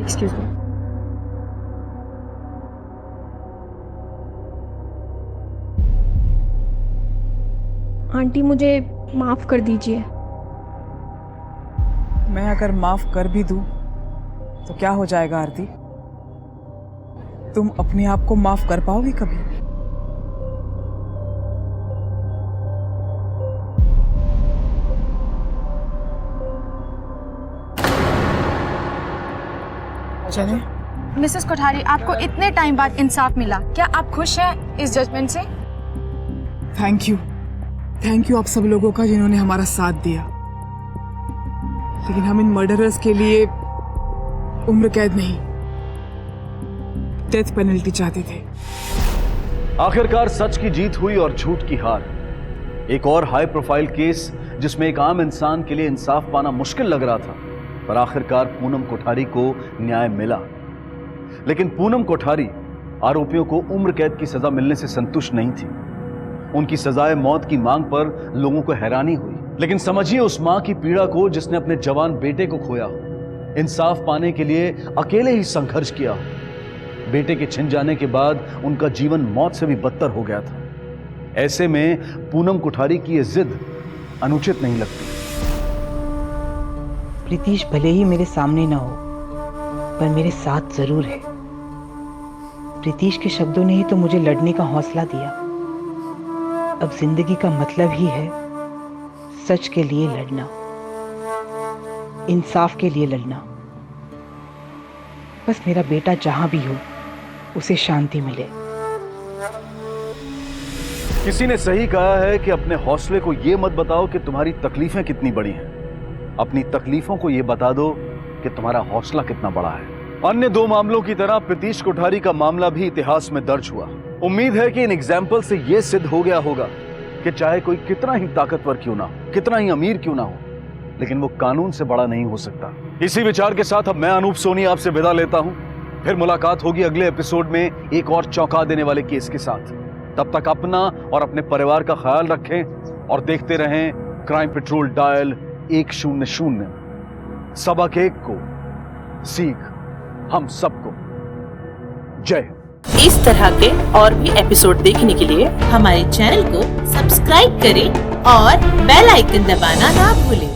Excuse me. आंटी मुझे माफ कर दीजिए। मैं अगर माफ कर भी दूं तो क्या हो जाएगा आरती? तुम अपने आप को माफ कर पाओगी कभी? मिसेस कोठारी, आपको इतने टाइम बाद इंसाफ मिला, क्या आप खुश हैं इस जजमेंट से? थैंक यू आप सब लोगों का जिन्होंने हमारा साथ दिया। लेकिन हम इन मर्डरर्स के लिए उम्र कैद नहीं, डेथ पेनल्टी चाहते थे। आखिरकार सच की जीत हुई और झूठ की हार। एक और हाई प्रोफाइल केस जिसमें एक आम इंसान के लिए इंसाफ पाना मुश्किल लग रहा था, पर आखिरकार पूनम कोठारी को न्याय मिला। लेकिन पूनम कोठारी आरोपियों को उम्र कैद की सजा मिलने से संतुष्ट नहीं थी। उनकी सजाए मौत की मांग पर लोगों को हैरानी हुई। लेकिन समझिए उस मां की पीड़ा को जिसने अपने जवान बेटे को खोया हो, इंसाफ पाने के लिए अकेले ही संघर्ष किया हो। बेटे के छिन जाने के बाद उनका जीवन मौत से भी बदतर हो गया था। ऐसे में पूनम कोठारी की यह जिद अनुचित नहीं लगती। प्रीतीश भले ही मेरे सामने ना हो, पर मेरे साथ जरूर है। प्रीतीश के शब्दों ने ही तो मुझे लड़ने का हौसला दिया। अब जिंदगी का मतलब ही है सच के लिए लड़ना, इंसाफ के लिए लड़ना। बस मेरा बेटा जहां भी हो उसे शांति मिले। किसी ने सही कहा है कि अपने हौसले को यह मत बताओ कि तुम्हारी तकलीफें कितनी बड़ी हैं, अपनी तकलीफों को यह बता दो कि तुम्हारा हौसला कितना बड़ा है। अन्य 2 मामलों की तरह प्रीतीश कोठारी का मामला भी इतिहास में दर्ज हुआ। उम्मीद है कि इन एग्जाम्पल से यह सिद्ध हो गया होगा कि चाहे कोई कितना ही ताकतवर क्यों ना हो, कितना ही अमीर क्यों ना हो, लेकिन वो कानून से बड़ा नहीं हो सकता। इसी विचार के साथ अब मैं अनूप सोनी आपसे विदा लेता हूं। फिर मुलाकात होगी अगले एपिसोड में एक और चौंका देने वाले केस के साथ। तब तक अपना और अपने परिवार का ख्याल रखें और देखते रहें क्राइम पेट्रोल डायल 100। सबक एक को सीख हम सबको। जय। इस तरह के और भी एपिसोड देखने के लिए हमारे चैनल को सब्सक्राइब करें और बेल आइकन दबाना ना भूलें।